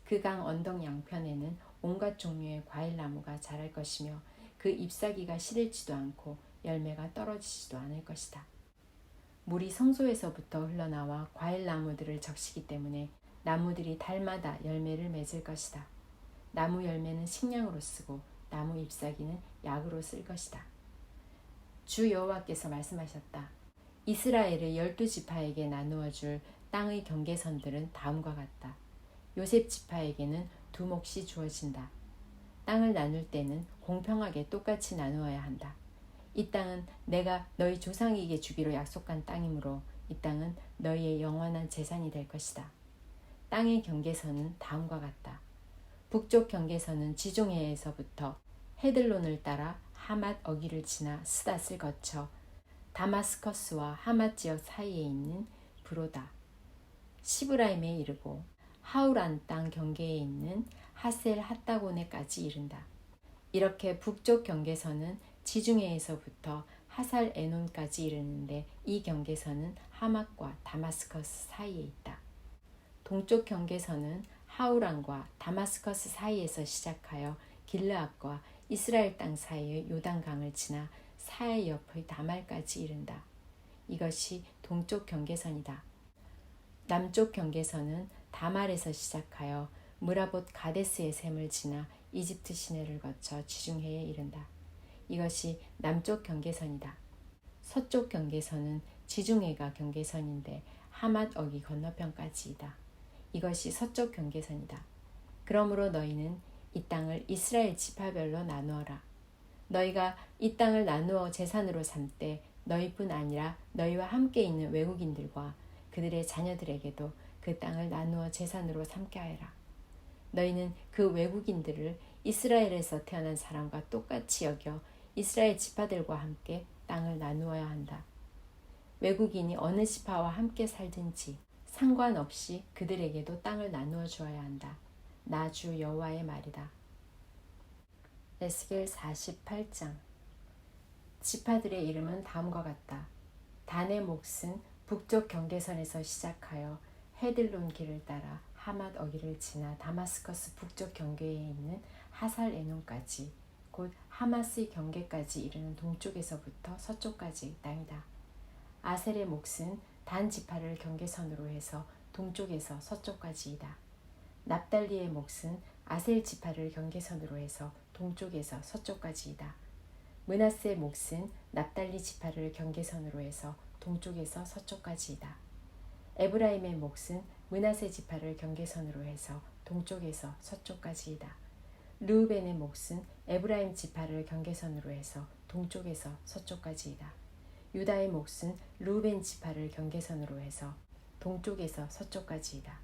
그 강 언덕 양편에는 온갖 종류의 과일나무가 자랄 것이며 그 잎사귀가 시들지도 않고 열매가 떨어지지도 않을 것이다. 물이 성소에서부터 흘러나와 과일나무들을 적시기 때문에 나무들이 달마다 열매를 맺을 것이다. 나무 열매는 식량으로 쓰고 나무 잎사귀는 약으로 쓸 것이다. 주 여호와께서 말씀하셨다. 이스라엘을 12지파에게 나누어 줄 땅의 경계선들은 다음과 같다. 요셉 지파에게는 2몫이 주어진다. 땅을 나눌 때는 공평하게 똑같이 나누어야 한다. 이 땅은 내가 너희 조상에게 주기로 약속한 땅이므로 이 땅은 너희의 영원한 재산이 될 것이다. 땅의 경계선은 다음과 같다. 북쪽 경계선은 지중해에서부터 헤들론을 따라 하맛 어기를 지나 스닷을 거쳐 다마스커스와 하맛 지역 사이에 있는 브로다, 시브라임에 이르고 하우란 땅 경계에 있는 하셀 핫다고네까지 이른다. 이렇게 북쪽 경계선은 지중해에서부터 하살 에논까지 이르는데 이 경계선은 하맛과 다마스커스 사이에 있다. 동쪽 경계선은 하우란과 다마스커스 사이에서 시작하여 길르앗과 이스라엘 땅 사이의 요단강을 지나 사해 옆의 다말까지 이른다. 이것이 동쪽 경계선이다. 남쪽 경계선은 다말에서 시작하여 무라봇 가데스의 샘을 지나 이집트 시내를 거쳐 지중해에 이른다. 이것이 남쪽 경계선이다. 서쪽 경계선은 지중해가 경계선인데 하맛 어기 건너편까지이다. 이것이 서쪽 경계선이다. 그러므로 너희는 이 땅을 이스라엘 지파별로 나누어라. 너희가 이 땅을 나누어 재산으로 삼때 너희뿐 아니라 너희와 함께 있는 외국인들과 그들의 자녀들에게도 그 땅을 나누어 재산으로 삼게 하여라. 너희는 그 외국인들을 이스라엘에서 태어난 사람과 똑같이 여겨 이스라엘 지파들과 함께 땅을 나누어야 한다. 외국인이 어느 지파와 함께 살든지 상관없이 그들에게도 땅을 나누어 주어야 한다. 나 주 여호와의 말이다. 에스겔 48장. 지파들의 이름은 다음과 같다. 단의 몫은 북쪽 경계선에서 시작하여 헤들론 길을 따라 하맛 어기를 지나 다마스커스 북쪽 경계에 있는 하살 에논까지 곧 하마스의 경계까지 이르는 동쪽에서부터 서쪽까지 땅이다. 아셀의 몫은 단 지파를 경계선으로 해서 동쪽에서 서쪽까지이다. 납달리의 몫은 아셀 지파를 경계선으로 해서 동쪽에서 서쪽까지이다. 므낫세의 몫은 납달리 지파를 경계선으로 해서 동쪽에서 서쪽까지이다. 에브라임의 몫은 므낫세 지파를 경계선으로 해서 동쪽에서 서쪽까지이다. 르우벤의 몫은 에브라임 지파를 경계선으로 해서 동쪽에서 서쪽까지이다. 유다의 몫은 르우벤 지파를 경계선으로 해서 동쪽에서 서쪽까지이다.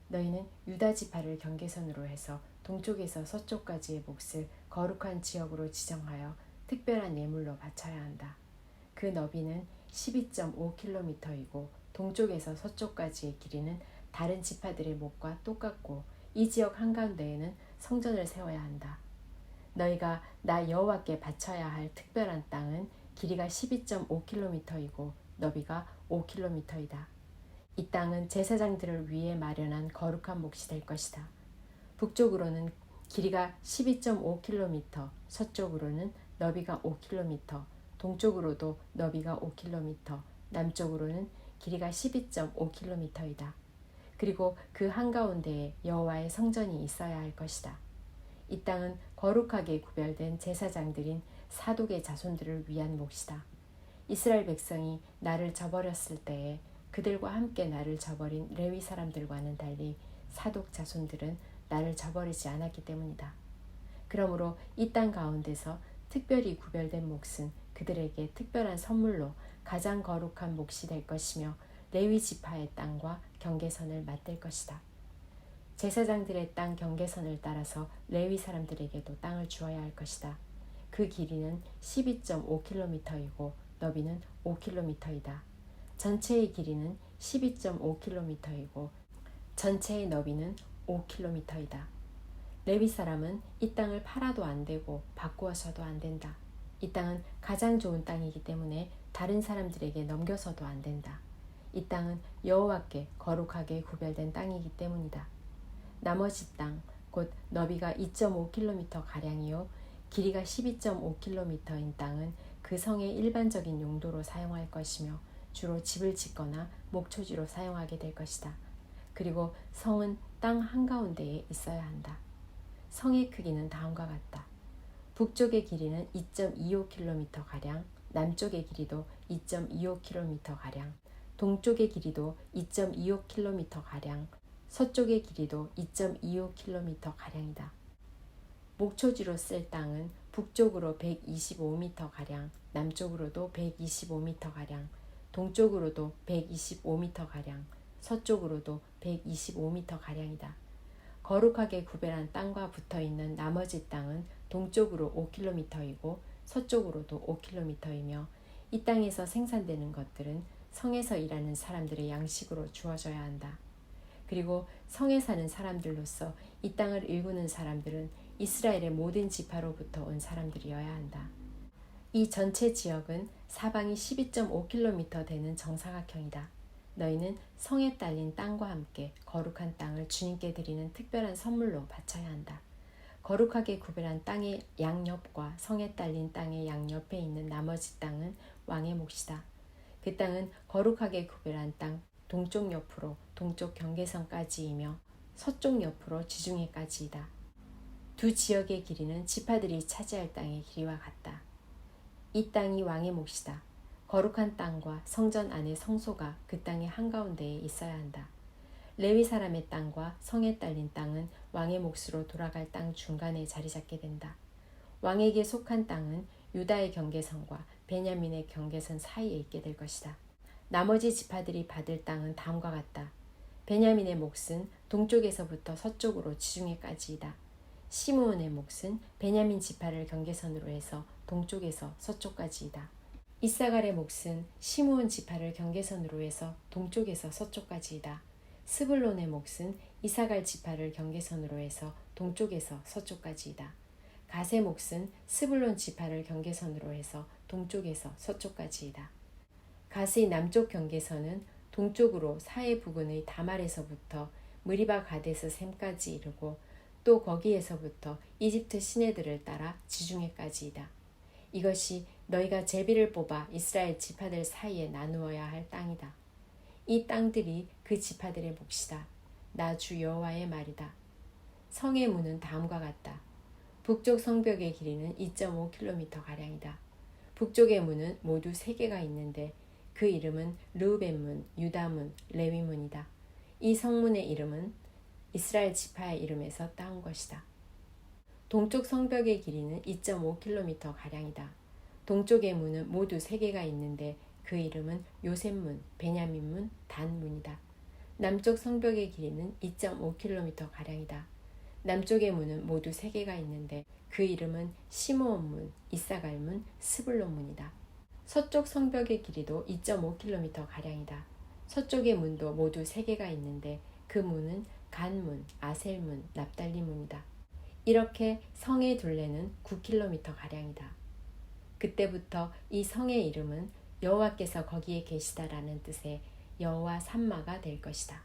너희는 유다 지파를 경계선으로 해서 동쪽에서 서쪽까지의 몫을 거룩한 지역으로 지정하여 특별한 예물로 바쳐야 한다. 그 너비는 12.5km이고 동쪽에서 서쪽까지의 길이는 다른 지파들의 몫과 똑같고 이 지역 한가운데에는 성전을 세워야 한다. 너희가 나 여호와께 바쳐야 할 특별한 땅은 길이가 12.5km이고 너비가 5km이다. 이 땅은 제사장들을 위해 마련한 거룩한 몫이 될 것이다. 북쪽으로는 길이가 12.5km, 서쪽으로는 너비가 5km, 동쪽으로도 너비가 5km, 남쪽으로는 길이가 12.5km이다. 그리고 그 한가운데에 여호와의 성전이 있어야 할 것이다. 이 땅은 거룩하게 구별된 제사장들인 사독의 자손들을 위한 몫이다. 이스라엘 백성이 나를 저버렸을 때에 그들과 함께 나를 저버린 레위 사람들과는 달리 사독 자손들은 나를 저버리지 않았기 때문이다. 그러므로 이 땅 가운데서 특별히 구별된 몫은 그들에게 특별한 선물로 가장 거룩한 몫이 될 것이며 레위 지파의 땅과 경계선을 맞댈 것이다. 제사장들의 땅 경계선을 따라서 레위 사람들에게도 땅을 주어야 할 것이다. 그 길이는 12.5km이고 너비는 5km이다. 전체의 길이는 12.5km이고 전체의 너비는 5km이다. 레위 사람은 이 땅을 팔아도 안 되고 바꾸어서도 안 된다. 이 땅은 가장 좋은 땅이기 때문에 다른 사람들에게 넘겨서도 안 된다. 이 땅은 여호와께 거룩하게 구별된 땅이기 때문이다. 나머지 땅, 곧 너비가 2.5km가량이요 길이가 12.5km인 땅은 그 성의 일반적인 용도로 사용할 것이며 주로 집을 짓거나 목초지로 사용하게 될 것이다. 그리고 성은 땅 한가운데에 있어야 한다. 성의 크기는 다음과 같다. 북쪽의 길이는 2.25km가량, 남쪽의 길이도 2.25km가량, 동쪽의 길이도 2.25km가량, 서쪽의 길이도 2.25km가량이다. 목초지로 쓸 땅은 북쪽으로 125m가량, 남쪽으로도 125m가량, 동쪽으로도 125m가량, 서쪽으로도 125m가량이다. 거룩하게 구별한 땅과 붙어있는 나머지 땅은 동쪽으로 5km이고 서쪽으로도 5km이며 이 땅에서 생산되는 것들은 성에서 일하는 사람들의 양식으로 주어져야 한다. 그리고 성에 사는 사람들로서 이 땅을 일구는 사람들은 이스라엘의 모든 지파로부터 온 사람들이어야 한다. 이 전체 지역은 사방이 12.5km 되는 정사각형이다. 너희는 성에 딸린 땅과 함께 거룩한 땅을 주님께 드리는 특별한 선물로 바쳐야 한다. 거룩하게 구별한 땅의 양옆과 성에 딸린 땅의 양옆에 있는 나머지 땅은 왕의 몫이다. 그 땅은 거룩하게 구별한 땅 동쪽 옆으로 동쪽 경계선까지이며 서쪽 옆으로 지중해까지이다. 두 지역의 길이는 지파들이 차지할 땅의 길이와 같다. 이 땅이 왕의 몫이다. 거룩한 땅과 성전 안의 성소가 그 땅의 한가운데에 있어야 한다. 레위 사람의 땅과 성에 딸린 땅은 왕의 몫으로 돌아갈 땅 중간에 자리 잡게 된다. 왕에게 속한 땅은 유다의 경계선과 베냐민의 경계선 사이에 있게 될 것이다. 나머지 지파들이 받을 땅은 다음과 같다. 베냐민의 몫은 동쪽에서부터 서쪽으로 지중해까지이다. 시므온의 몫은 베냐민 지파를 경계선으로 해서 동쪽에서 서쪽까지이다. 이사갈의 몫은 시므온 지파를 경계선으로 해서 동쪽에서 서쪽까지이다. 스불론의 몫은 이사갈 지파를 경계선으로 해서 동쪽에서 서쪽까지이다. 갓의 몫은 스불론 지파를 경계선으로 해서 동쪽에서 서쪽까지이다. 갓의 남쪽 경계선은 동쪽으로 사해 부근의 다말에서부터 무리바 가데스 샘까지 이르고 또 거기에서부터 이집트 시내들을 따라 지중해까지이다. 이것이 너희가 제비를 뽑아 이스라엘 지파들 사이에 나누어야 할 땅이다. 이 땅들이 그 지파들의 몫이다. 나 주 여호와의 말이다. 성의 문은 다음과 같다. 북쪽 성벽의 길이는 2.5km 가량이다. 북쪽의 문은 모두 3개가 있는데 그 이름은 르우벤문, 유다문, 레위문이다. 이 성문의 이름은 이스라엘 지파의 이름에서 따온 것이다. 동쪽 성벽의 길이는 2.5km가량이다. 동쪽의 문은 모두 3개가 있는데 그 이름은 요셉문, 베냐민문, 단문이다. 남쪽 성벽의 길이는 2.5km가량이다. 남쪽의 문은 모두 3개가 있는데 그 이름은 시므온문, 이사갈문, 스불론문이다. 서쪽 성벽의 길이도 2.5km가량이다. 서쪽의 문도 모두 3개가 있는데 그 문은 간문, 아셀문, 납달리문이다. 이렇게 성의 둘레는 9km가량이다. 그때부터 이 성의 이름은 여호와께서 거기에 계시다라는 뜻의 여호와 삼마가 될 것이다.